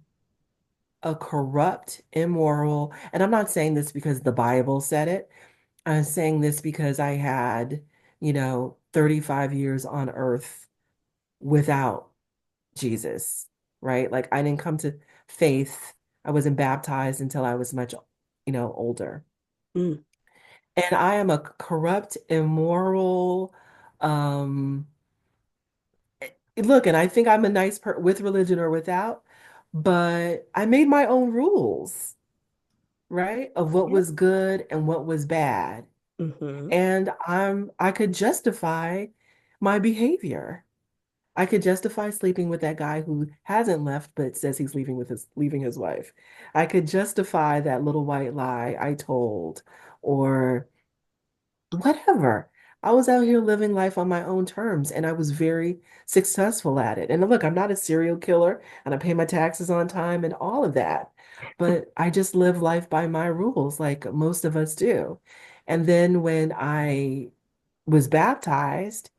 a corrupt, immoral, and I'm not saying this because the Bible said it. I'm saying this because I had, 35 years on earth without Jesus, right? Like I didn't come to faith. I wasn't baptized until I was much, older. Mm, And I am a corrupt, immoral, um, look, and I think I'm a nice per with religion or without, but I made my own rules, right? Of what yep. was good and what was bad. Hmm. And I could justify my behavior. I could justify sleeping with that guy who hasn't left but says he's leaving his wife. I could justify that little white lie I told or whatever. I was out here living life on my own terms and I was very successful at it. And look, I'm not a serial killer and I pay my taxes on time and all of that. But I just live life by my rules like most of us do. And then when I was baptized,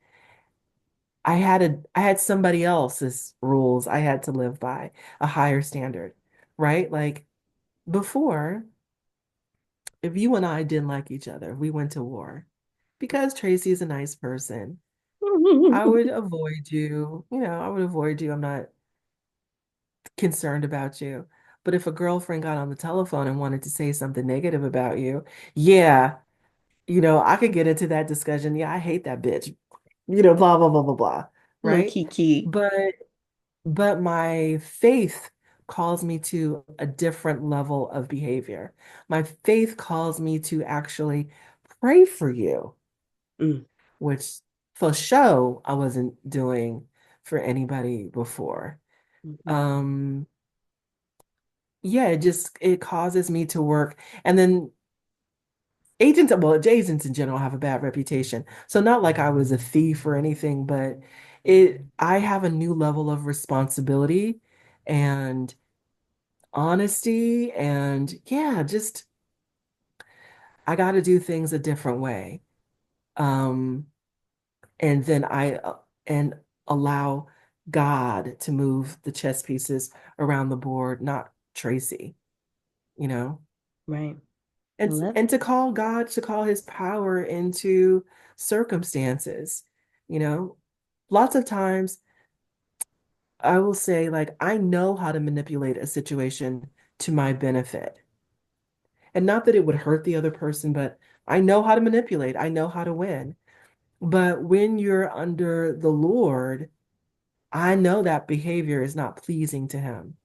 I had somebody else's rules I had to live by, a higher standard, right? Like before, if you and I didn't like each other, we went to war. Because Tracy is a nice person, I would avoid you. I would avoid you. I'm not concerned about you. But if a girlfriend got on the telephone and wanted to say something negative about you, yeah, I could get into that discussion. Yeah, I hate that bitch. Blah, blah, blah, blah, blah. Little Right? Kiki. But my faith calls me to a different level of behavior. My faith calls me to actually pray for you, Mm, which for show I wasn't doing for anybody before. mhm. Um, yeah, it causes me to work. And then agents in general have a bad reputation. So not like I was a thief or anything, but I have a new level of responsibility and honesty and yeah, just I got to do things a different way. Um, and then and allow God to move the chess pieces around the board, not Tracy, you know. Right. I And love and to call God, to call his power into circumstances, you know. Lots of times I will say like I know how to manipulate a situation to my benefit. And not that it would hurt the other person, but I know how to manipulate. I know how to win. But when you're under the Lord, I know that behavior is not pleasing to him.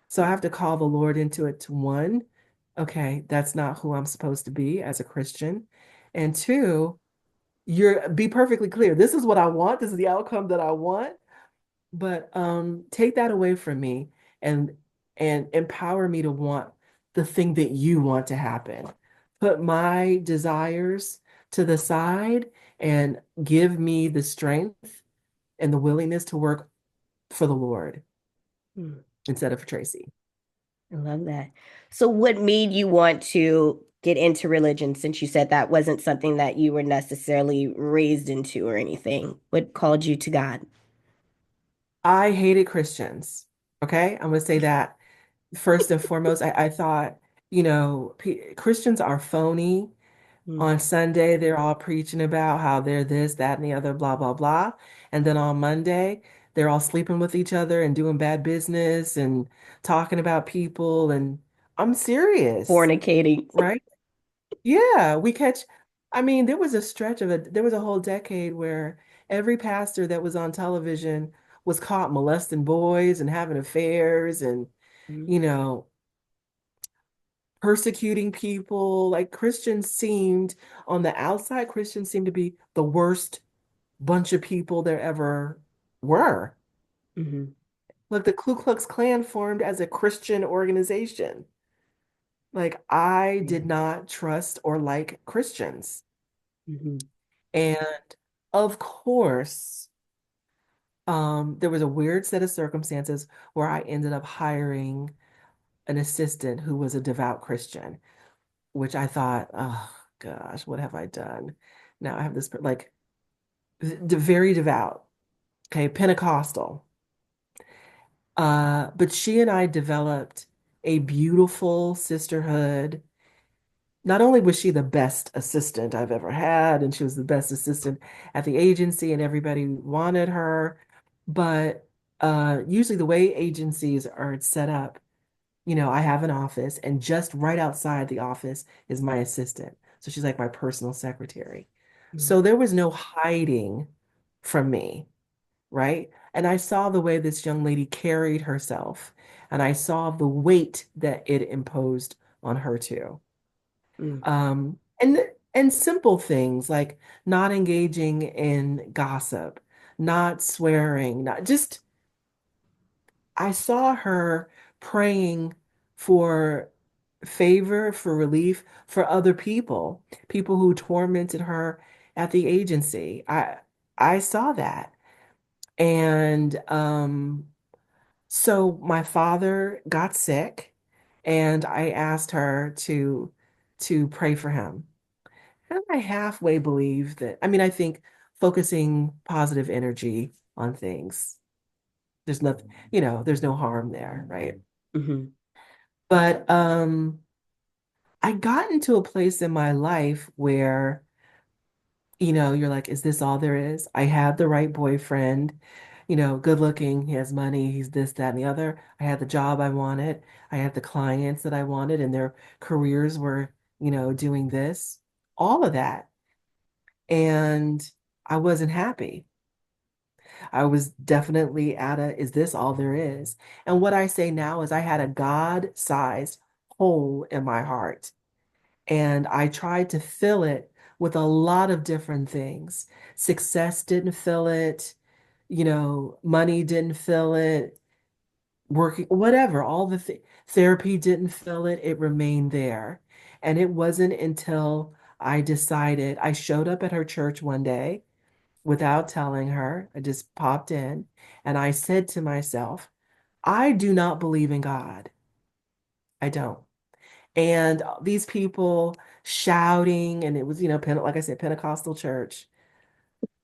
So I have to call the Lord into it to one, okay, that's not who I'm supposed to be as a Christian. And two, be perfectly clear. This is what I want. This is the outcome that I want. But take that away from me and empower me to want the thing that you want to happen. Put my desires to the side and give me the strength and the willingness to work for the Lord mm, instead of for Tracy. I love that. So what made you want to get into religion since you said that wasn't something that you were necessarily raised into or anything? What called you to God? I hated Christians. Okay, I'm gonna say that first and foremost. I thought, Christians are phony. Mm, On Sunday, they're all preaching about how they're this, that, and the other, blah, blah, blah. And then on Monday, they're all sleeping with each other and doing bad business and talking about people. And I'm serious, fornicating. right? Yeah, I mean, there was a whole decade where every pastor that was on television was caught molesting boys and having affairs and, Mm, you know, persecuting people. Like on the outside, Christians seemed to be the worst bunch of people there ever were. mhm. Look, the Ku Klux Klan formed as a Christian organization. Like, I did not trust or like Christians. Mm-hmm. And of course, there was a weird set of circumstances where I ended up hiring an assistant who was a devout Christian, which I thought, oh gosh, what have I done? Now I have this like very devout, okay, Pentecostal. But she and I developed a beautiful sisterhood. Not only was she the best assistant I've ever had, and she was the best assistant at the agency, and everybody wanted her, but usually the way agencies are set up, I have an office, and just right outside the office is my assistant. So she's like my personal secretary. So there was no hiding from me, right? And I saw the way this young lady carried herself, and I saw the weight that it imposed on her too. Mm-hmm. And simple things like not engaging in gossip, not swearing, not just I saw her praying for favor, for relief for other people, people who tormented her at the agency. I saw that. And so my father got sick and I asked her to pray for him. And I halfway believe that, I mean, I think focusing positive energy on things, there's nothing, there's no harm there, right? Mm-hmm. But I got into a place in my life where, you're like, is this all there is? I had the right boyfriend, good looking, he has money, he's this, that, and the other. I had the job I wanted. I had the clients that I wanted, and their careers were, doing this, all of that. And I wasn't happy. I was definitely at a, is this all there is? And what I say now is I had a God-sized hole in my heart. And I tried to fill it with a lot of different things. Success didn't fill it, money didn't fill it, working, whatever, all the th therapy didn't fill it. It remained there. And it wasn't until I decided, I showed up at her church one day without telling her. I just popped in and I said to myself, I do not believe in God. I don't. And these people shouting, and it was, like I said, Pentecostal church,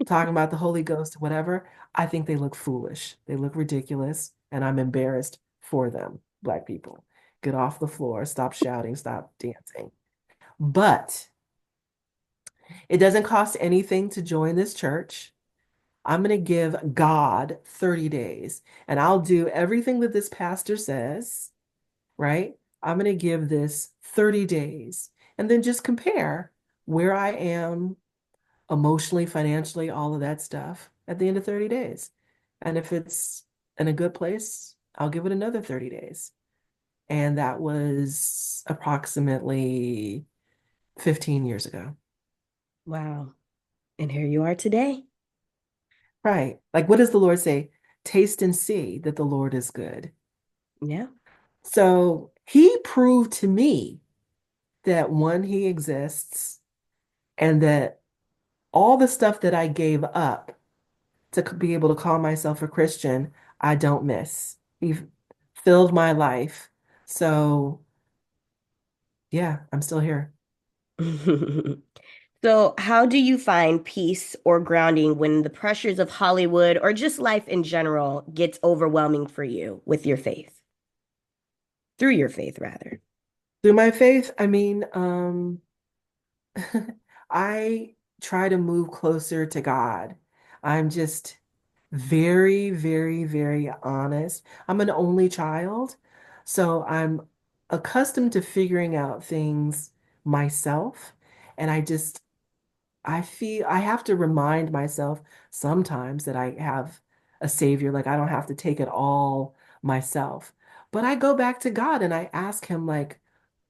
talking about the Holy Ghost, whatever. I think they look foolish. They look ridiculous, and I'm embarrassed for them, Black people. Get off the floor, stop shouting, stop dancing. But it doesn't cost anything to join this church. I'm going to give God 30 days and I'll do everything that this pastor says, right? I'm going to give this 30 days and then just compare where I am emotionally, financially, all of that stuff at the end of 30 days. And if it's in a good place, I'll give it another 30 days. And that was approximately 15 years ago. Wow. And here you are today. Right. Like, what does the Lord say? Taste and see that the Lord is good. Yeah. So he proved to me that one, he exists, and that all the stuff that I gave up to be able to call myself a Christian, I don't miss. He filled my life. So yeah, I'm still here. So, how do you find peace or grounding when the pressures of Hollywood or just life in general gets overwhelming for you with your faith? Through your faith, rather. Through my faith, I mean, I try to move closer to God. I'm just very, very, very honest. I'm an only child, so I'm accustomed to figuring out things myself. And I feel I have to remind myself sometimes that I have a savior, like I don't have to take it all myself. But I go back to God and I ask him, like,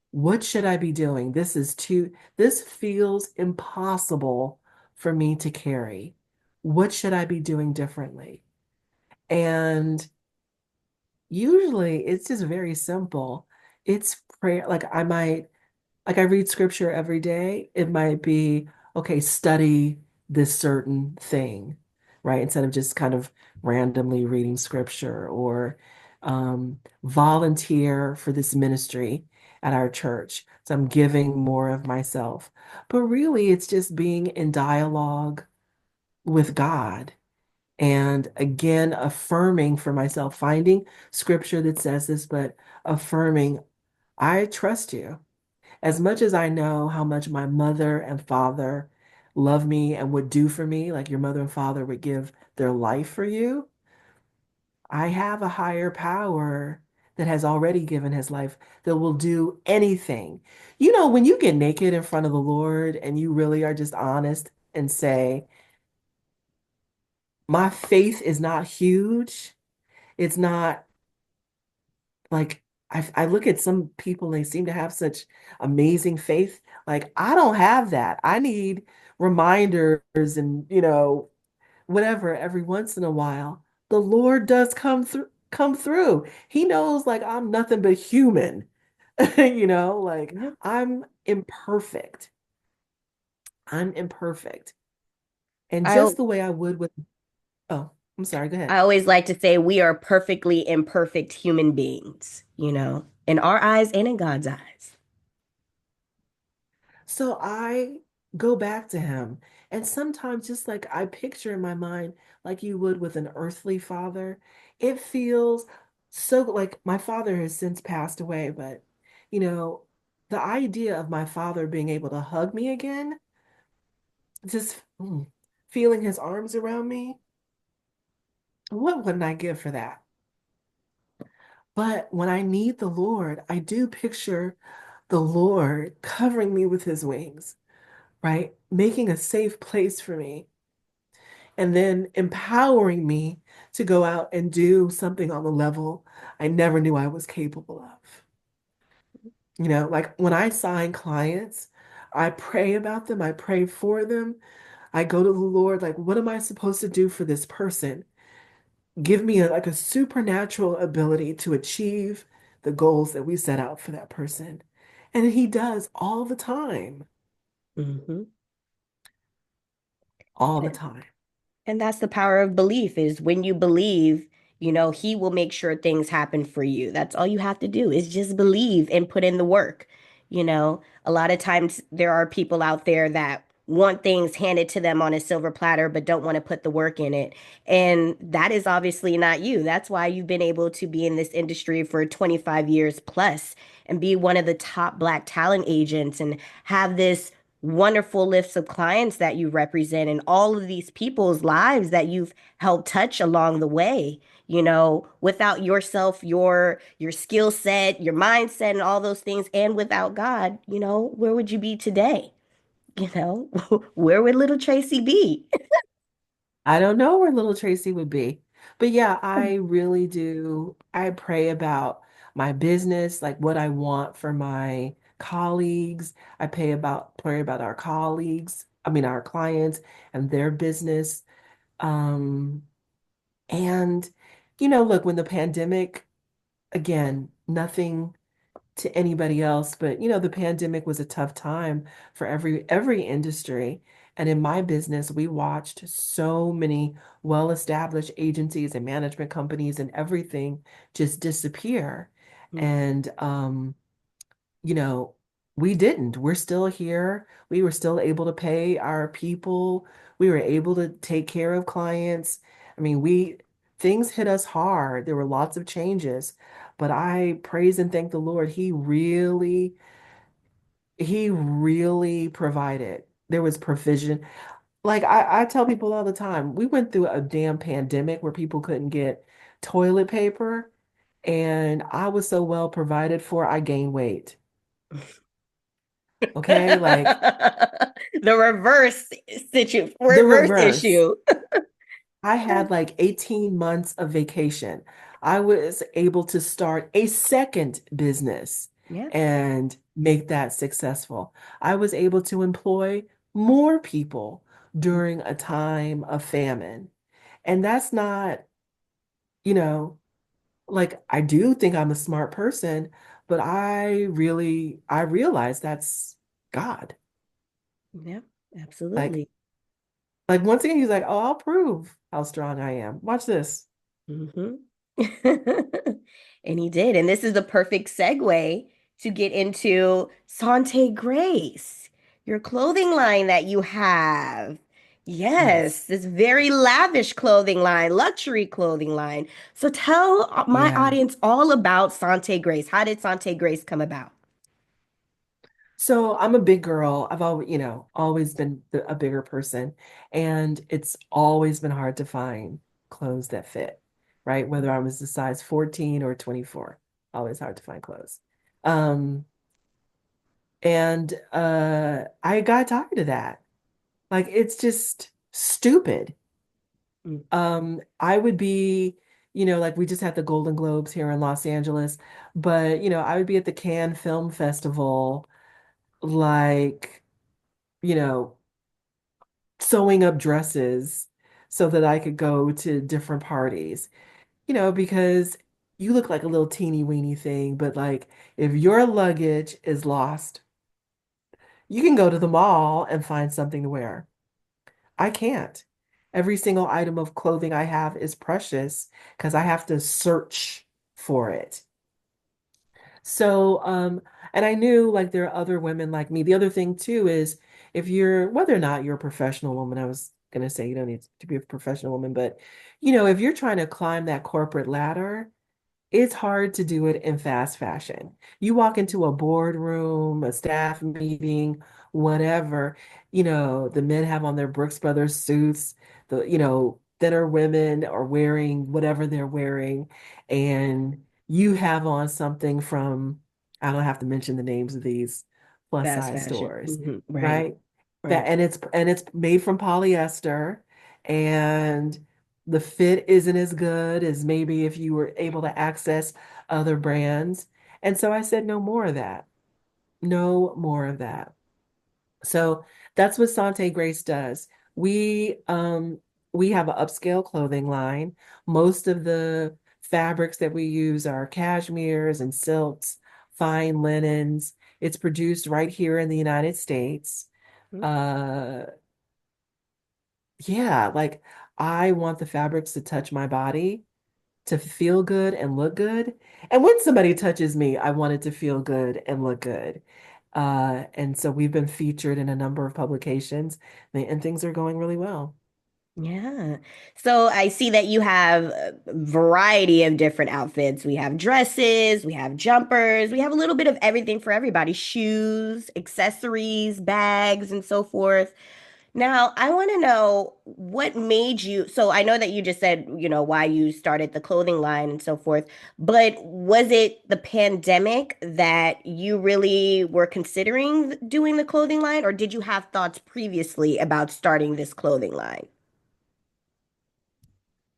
what should I be doing? This feels impossible for me to carry. What should I be doing differently? And Usually it's just very simple. It's prayer. Like I read scripture every day. It might be, okay, study this certain thing, right? Instead of just kind of randomly reading scripture or volunteer for this ministry at our church. So I'm giving more of myself. But really, it's just being in dialogue with God. And again, affirming for myself, finding scripture that says this, but affirming, I trust you. As much as I know how much my mother and father love me and would do for me, like your mother and father would give their life for you, I have a higher power that has already given his life that will do anything. You know, when you get naked in front of the Lord and you really are just honest and say, my faith is not huge. It's not like I look at some people, they seem to have such amazing faith. Like, I don't have that. I need reminders and, whatever every once in a while. The Lord does come through. He knows like I'm nothing but human. Like Yeah. I'm imperfect. I'm imperfect. And I just the way I would with, oh, I'm sorry, go I ahead. always like to say we are perfectly imperfect human beings, in our eyes and in God's eyes. So I go back to him. And sometimes, just like I picture in my mind, like you would with an earthly father, it feels so like my father has since passed away. But, you know, the idea of my father being able to hug me again, just feeling his arms around me, what wouldn't I give for that? But when I need the Lord, I do picture the Lord covering me with his wings, right? Making a safe place for me and then empowering me to go out and do something on the level I never knew I was capable of. Like when I sign clients, I pray about them, I pray for them. I go to the Lord, like, what am I supposed to do for this person? Give me like a supernatural ability to achieve the goals that we set out for that person. And he does Hmm. all the time. And that's the power of belief is when you believe, he will make sure things happen for you. That's all you have to do is just believe and put in the work. A lot of times there are people out there that want things handed to them on a silver platter, but don't want to put the work in it. And that is obviously not you. That's why you've been able to be in this industry for 25 years plus and be one of the top Black talent agents and have this wonderful lists of clients that you represent and all of these people's lives that you've helped touch along the way. Without yourself, your skill set, your mindset and all those things, and without God, where would you be today? you know where would little Tracy be? I don't know where little Tracy would be. But yeah, I really do. I pray about my business, like what I want for my colleagues. Pray about our colleagues, I mean our clients and their business. Um, and look, when the pandemic, again, nothing to anybody else, but the pandemic was a tough time for every industry. And in my business, we watched so many well-established agencies and management companies and everything just disappear. And you know, we didn't. We're still here. We were still able to pay our people. We were able to take care of clients. I mean, things hit us hard. There were lots of changes, but I praise and thank the Lord. He really provided. There was provision. Like I tell people all the time, we went through a damn pandemic where people couldn't get toilet paper, and I was so well provided for, I gained weight. Okay, like The the reverse reverse. issue. I had like 18 months of vacation. I was able to start a second business Yeah. and make that successful. I was able to employ more people during a time of famine. And that's not, you know, like I do think I'm a smart person, but I realize that's God. Yeah, Like absolutely. once again, he's like, "Oh, I'll prove how strong I am. Watch this." Hmm. And he did. And this is the perfect segue to get into Sante Grace, your clothing line that you have. Yes, Yes. this very lavish clothing line, luxury clothing line. So tell my Yeah. audience all about Sante Grace. How did Sante Grace come about? So I'm a big girl. I've always, always been a bigger person, and it's always been hard to find clothes that fit, right? Whether I was a size 14 or 24, always hard to find clothes. Um, and I got tired of that. Like it's just stupid. Mm. I would be, like we just had the Golden Globes here in Los Angeles, but I would be at the Cannes Film Festival, like, you know, sewing up dresses so that I could go to different parties, because you look like a little teeny weeny thing, but like if your luggage is lost, you can go to the mall and find something to wear. I can't. Every single item of clothing I have is precious because I have to search for it. So, and I knew like there are other women like me. The other thing too is if you're, whether or not you're a professional woman, I was gonna say you don't need to be a professional woman, but if you're trying to climb that corporate ladder, it's hard to do it in fast fashion. You walk into a boardroom, a staff meeting, whatever, the men have on their Brooks Brothers suits, thinner women are wearing whatever they're wearing, and you have on something from, I don't have to mention the names of these plus Fast size fashion. stores, Mhm. Right, right? That right. and it's made from polyester, and the fit isn't as good as maybe if you were able to access other brands. And so I said, no more of that. No more of that. So that's what Sante Grace does. We have an upscale clothing line. Most of the fabrics that we use are cashmeres and silks, fine linens. It's produced right here in the United States. Mhm. Uh, yeah, like I want the fabrics to touch my body, to feel good and look good. And when somebody touches me, I want it to feel good and look good. And so we've been featured in a number of publications, and things are going really well. Yeah. So I see that you have a variety of different outfits. We have dresses, we have jumpers, we have a little bit of everything for everybody, shoes, accessories, bags, and so forth. Now, I want to know what made you, so I know that you just said, why you started the clothing line and so forth, but was it the pandemic that you really were considering doing the clothing line, or did you have thoughts previously about starting this clothing line?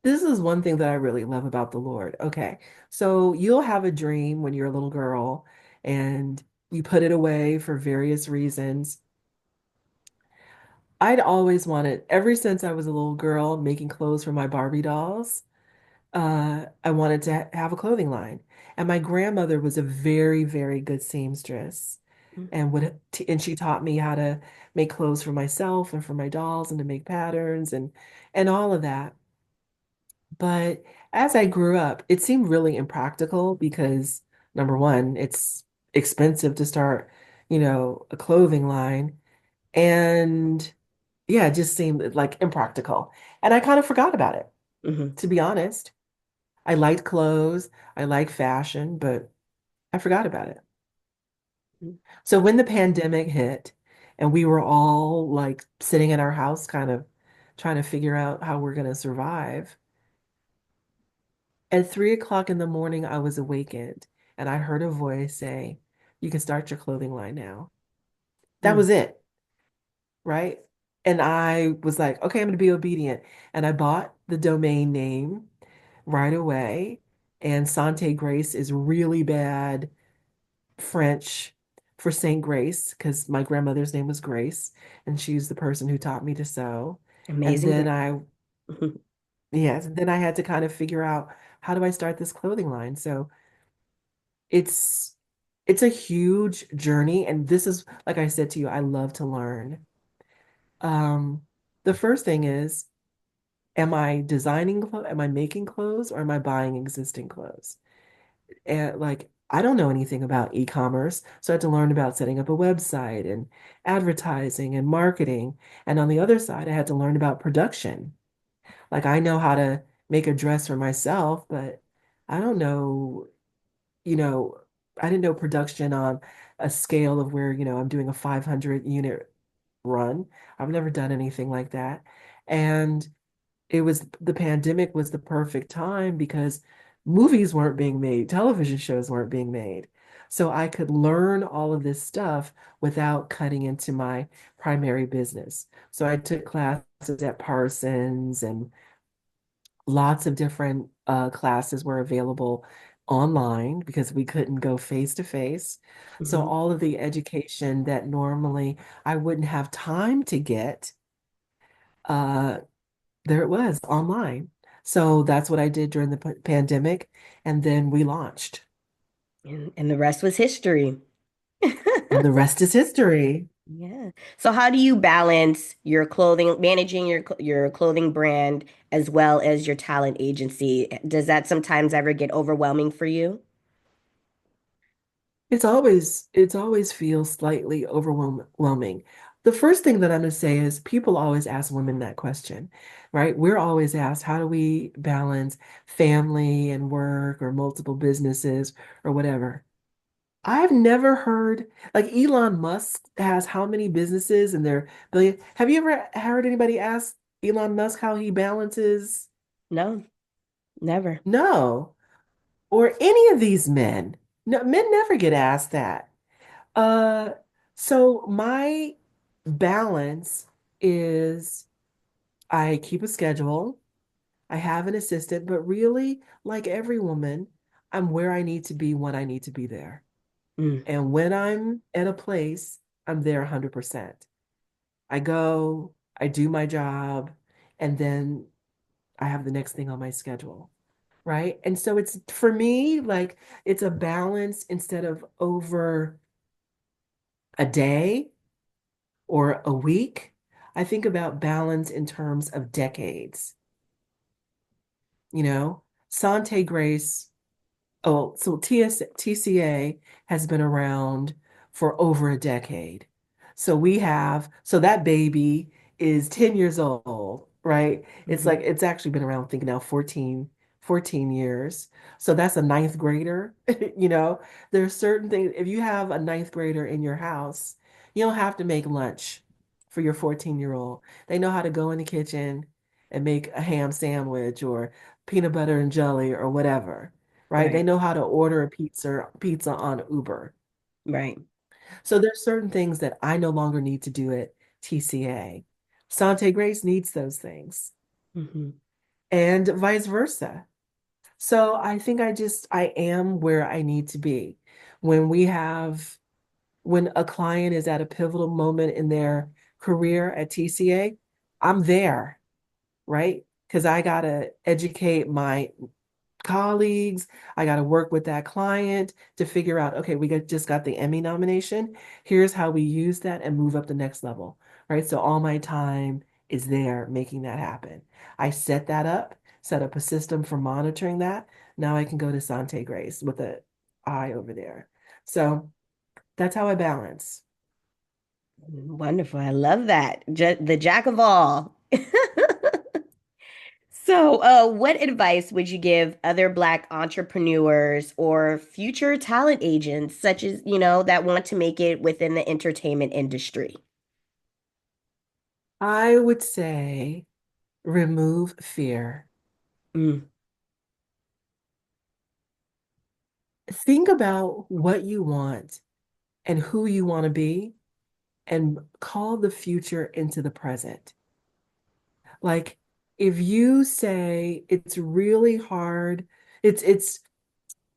This is one thing that I really love about the Lord. Okay. So you'll have a dream when you're a little girl and you put it away for various reasons. I'd always wanted, ever since I was a little girl making clothes for my Barbie dolls, I wanted to have a clothing line. And my grandmother was a very, very good seamstress and she taught me how to make clothes for myself and for my dolls and to make patterns and all of that. But as I grew up, it seemed really impractical because number one, it's expensive to start, a clothing line. And yeah, it just seemed like impractical. And I kind of forgot about it, Hmm. to be honest. I liked clothes, I like fashion, but I forgot about it. So when the pandemic hit and we were all like sitting in our house, kind of trying to figure out how we're going to survive, at 3 o'clock in the morning, I was awakened and I heard a voice say, "You can start your clothing line now." That Mm. was it, right? And I was like, okay, I'm going to be obedient. And I bought the domain name right away. And Sante Grace is really bad French for Saint Grace because my grandmother's name was Grace, and she's the person who taught me to sew. And Amazing then Grace. I, yes, and then I had to kind of figure out how do I start this clothing line? So it's it's a huge journey. And this is, like I said to you, I love to learn. Um, the first thing is, am I designing clothes? Am I making clothes or am I buying existing clothes? And like, I don't know anything about e-commerce, so I had to learn about setting up a website and advertising and marketing. And on the other side, I had to learn about production. Like, I know how to make a dress for myself, but I don't know, you know, I didn't know production on a scale of where, I'm doing a 500 unit run. I've never done anything like that. And the pandemic was the perfect time because movies weren't being made, television shows weren't being made. So I could learn all of this stuff without cutting into my primary business. So I took classes at Parsons, and lots of different classes were available online because we couldn't go face to face. So Mhm. all of the education that normally I wouldn't have time to get, uh, there it was online. So that's what I did during the pandemic. And then we launched. And the rest was history. And the rest is history. Yeah. So how do you balance your clothing, managing your clothing brand as well as your talent agency? Does that sometimes ever get overwhelming for you? It's always feels slightly overwhelming. The first thing that I'm going to say is people always ask women that question, right? We're always asked, how do we balance family and work or multiple businesses or whatever? I've never heard, like, Elon Musk has how many businesses and they're billion. Have you ever heard anybody ask Elon Musk how he balances? No, never. No. Or any of these men. No, men never get asked that. Uh, so my balance is I keep a schedule. I have an assistant, but really, like every woman, I'm where I need to be when I need to be there. Mm, And when I'm at a place, I'm there 100%. I go, I do my job, and then I have the next thing on my schedule, right? And so it's for me, like it's a balance instead of over a day or a week. I think about balance in terms of decades, you know? Sante Grace. Oh, so TCA has been around for over a decade. So that baby is 10 years old, right? It's like, mhm. it's actually been around, I think now 14 years. So that's a ninth grader, you know? There's certain things, if you have a ninth grader in your house, you don't have to make lunch for your 14-year-old. They know how to go in the kitchen and make a ham sandwich or peanut butter and jelly or whatever, right? They Right, know how to order a pizza on Uber. right. So there's certain things that I no longer need to do at TCA. Sante Grace needs those things, Hmm. and vice versa. So I think I am where I need to be. When we have when a client is at a pivotal moment in their career at TCA, I'm there, right? Because I gotta educate my colleagues. I got to work with that client to figure out, okay, just got the Emmy nomination. Here's how we use that and move up the next level, right? So all my time is there making that happen. I set up a system for monitoring that. Now I can go to Sante Grace with an eye over there. So that's how I balance. Wonderful. I love that. The jack of all. So, what advice would you give other Black entrepreneurs or future talent agents, such as, that want to make it within the entertainment industry? I would say remove fear. Mm, Think about what you want and who you want to be and call the future into the present. Like if you say it's really hard, it's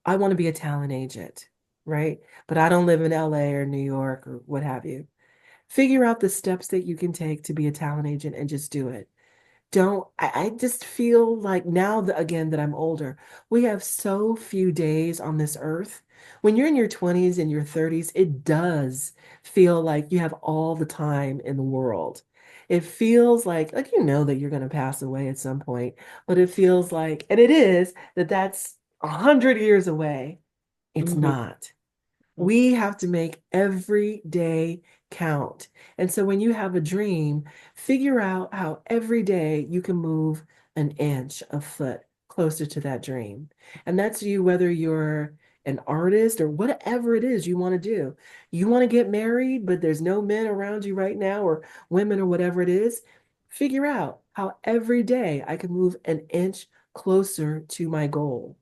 I want to be a talent agent, right? But I don't live in LA or New York or what have you. Figure out the steps that you can take to be a talent agent and just do it. don't, I just feel like now that again that I'm older, we have so few days on this earth. When you're in your 20s and your 30s, it does feel like you have all the time in the world. It feels like you know that you're going to pass away at some point, but it feels like, and it is, that that's 100 years away. It's Mhm. not. We have to make every day count. And so when you have a dream, figure out how every day you can move an inch, a foot closer to that dream. And that's you, whether you're an artist or whatever it is you want to do. You want to get married, but there's no men around you right now, or women, or whatever it is. Figure out how every day I can move an inch closer to my goal.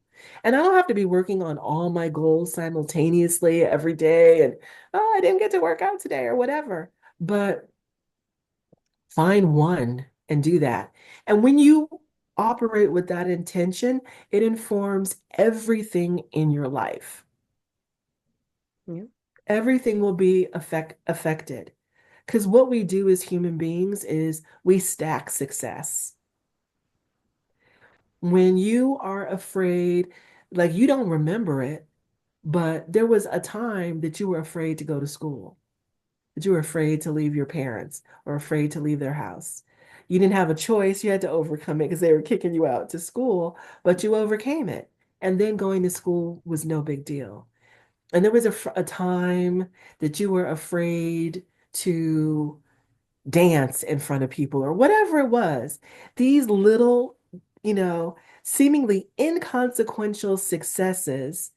And I don't have to be working on all my goals simultaneously every day. And, oh, I didn't get to work out today or whatever. But find one and do that. And when you operate with that intention, it informs everything in your life. Yeah. Everything will be affected. Because what we do as human beings is we stack success. When you are afraid, like you don't remember it, but there was a time that you were afraid to go to school, that you were afraid to leave your parents or afraid to leave their house. You didn't have a choice. You had to overcome it because they were kicking you out to school, but you overcame it. And then going to school was no big deal. And there was a time that you were afraid to dance in front of people or whatever it was. These little, you know, seemingly inconsequential successes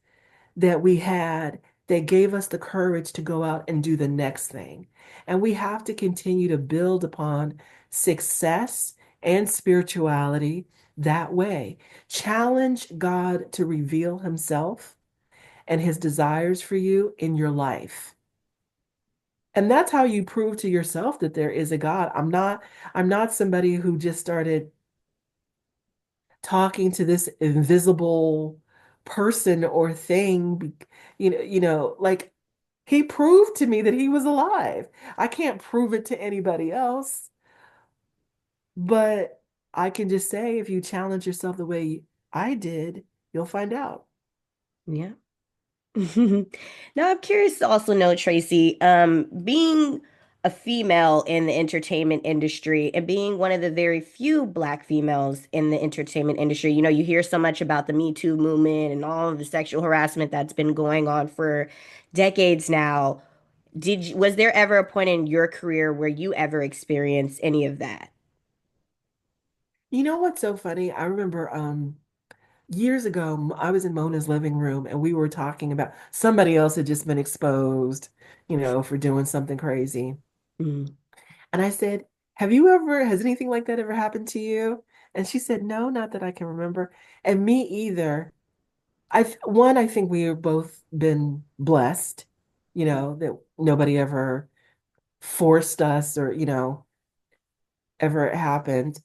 that we had that gave us the courage to go out and do the next thing. And we have to continue to build upon success and spirituality that way. Challenge God to reveal himself and his desires for you in your life. And that's how you prove to yourself that there is a God. I'm not somebody who just started talking to this invisible person or thing, like he proved to me that he was alive. I can't prove it to anybody else, but I can just say if you challenge yourself the way I did, you'll find out. Yeah. Now, I'm curious to also know, Tracy, being a female in the entertainment industry and being one of the very few Black females in the entertainment industry, you hear so much about the Me Too movement and all of the sexual harassment that's been going on for decades now. Was there ever a point in your career where you ever experienced any of that? You know what's so funny? I remember years ago, I was in Mona's living room and we were talking about somebody else had just been exposed, for doing something crazy. Mm. And I said, has anything like that ever happened to you? And she said, no, not that I can remember. And me either. I think we have both been blessed, that nobody ever forced us or, ever happened.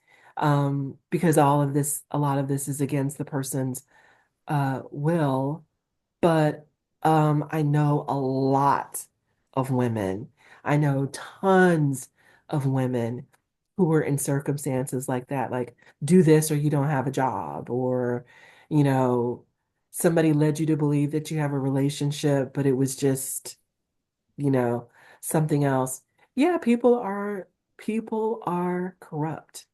Because a lot of this is against the person's will. But I know a lot of women. I know tons of women who were in circumstances like that, like do this or you don't have a job, or, you know, somebody led you to believe that you have a relationship, but it was just, you know, something else. Yeah, people are corrupt.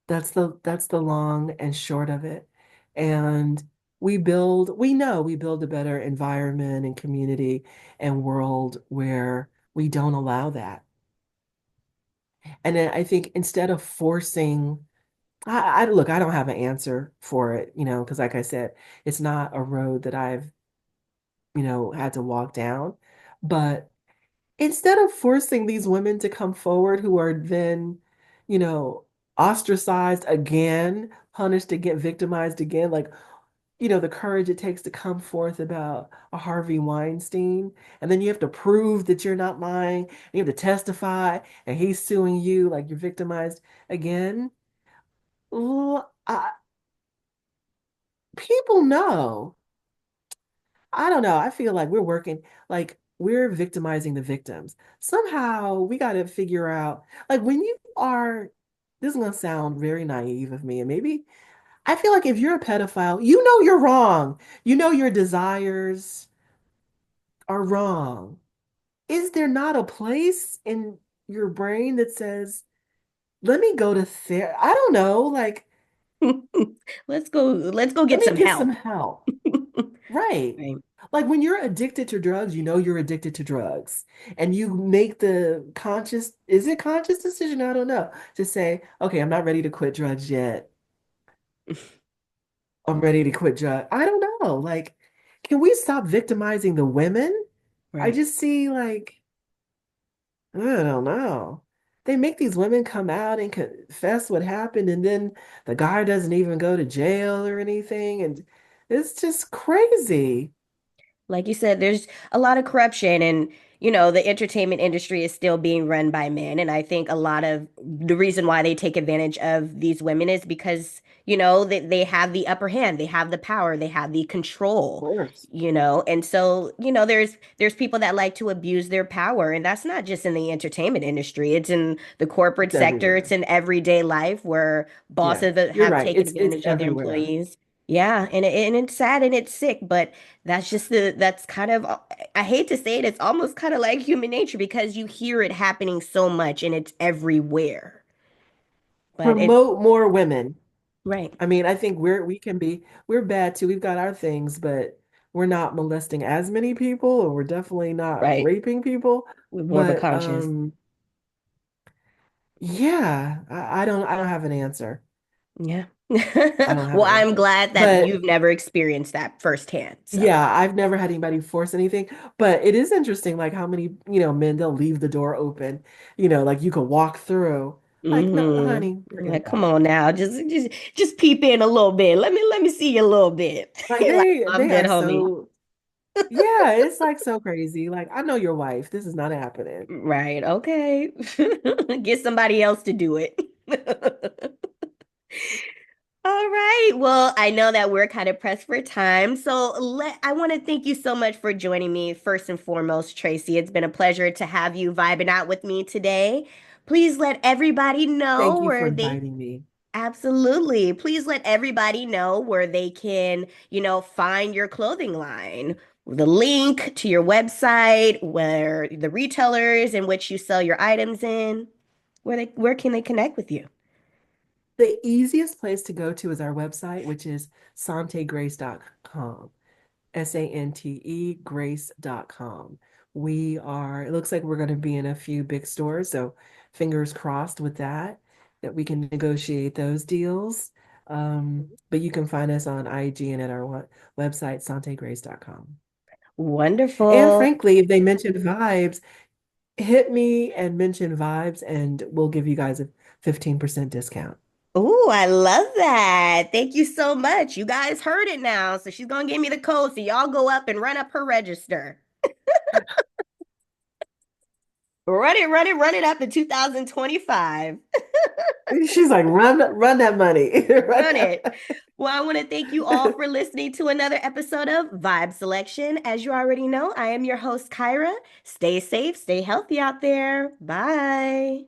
That's the long and short of it. And we build a better environment and community and world where we don't allow that. And then I think instead of forcing, look, I don't have an answer for it, because like I said, it's not a road that I've, had to walk down. But instead of forcing these women to come forward who are then, you know, ostracized again, punished to get victimized again, like, the courage it takes to come forth about a Harvey Weinstein, and then you have to prove that you're not lying, and you have to testify, and he's suing you like you're victimized again. Well, people know. I don't know. I feel like we're victimizing the victims. Somehow we got to figure out, like when you are, this is going to sound very naive of me, and maybe I feel like if you're a pedophile, you know you're wrong. You know your desires are wrong. Is there not a place in your brain that says, let me go to therapy? I don't know, like, Let's go let get me some get some help. help. Right. Right. Like when you're addicted to drugs, you know you're addicted to drugs. And you make the conscious, is it conscious decision? I don't know. To say, okay, I'm not ready to quit drugs yet. I'm ready to quit drugs. I don't know. Like, can we stop victimizing the women? I Right. just see like, I don't know. They make these women come out and confess what happened, and then the guy doesn't even go to jail or anything. And it's just crazy. Like you said, there's a lot of corruption, and the entertainment industry is still being run by men. And I think a lot of the reason why they take advantage of these women is because, they have the upper hand, they have the power, they have the Of control, course. and so, there's people that like to abuse their power, and that's not just in the entertainment industry. It's in the corporate It's sector, it's everywhere. in everyday life where Yeah, bosses you're have right. taken It's advantage of their everywhere. employees. Yeah, and it's sad and it's sick, but that's kind of, I hate to say it, it's almost kind of like human nature because you hear it happening so much and it's everywhere. But it's Promote more women. right, I mean, I think we're bad too. We've got our things, but we're not molesting as many people, or we're definitely not right. raping people. With more of a But conscience. yeah, I don't have an answer. Yeah. I don't have Well, an I'm answer. glad that But you've never experienced that firsthand. So, yeah, I've never had anybody force anything, but it is interesting, like how many, men, they'll leave the door open, like you can walk through. Like, no, honey, forget like, come about it. on now, just peep in a little bit. Let me see you a little bit. Like Like, they I'm good, are homie. so, yeah, it's like so crazy. Like, I know your wife. This is not happening. Right. Okay. Get somebody else to do it. All right. Well, I know that we're kind of pressed for time. So I want to thank you so much for joining me, first and foremost, Tracy. It's been a pleasure to have you vibing out with me today. Please let everybody know Thank you for where they inviting me. absolutely. Please let everybody know where they can, find your clothing line. The link to your website, where the retailers in which you sell your items in, where can they connect with you? The easiest place to go to is our website, which is santegrace.com. SANTE grace.com. It looks like we're going to be in a few big stores, so fingers crossed with that we can negotiate those deals. But you can find us on IG and at our website, santegrace.com. And Wonderful. frankly, if they mention vibes, hit me and mention vibes, and we'll give you guys a 15% discount. Oh, I love that. Thank you so much. You guys heard it now. So she's gonna give me the code. So y'all go up and run up her register. Run it, run it up in 2025. She's like, run that money. Run Run it. that. Well, I want to thank you all for listening to another episode of Vibe Selection. As you already know, I am your host, Kyra. Stay safe, stay healthy out there. Bye.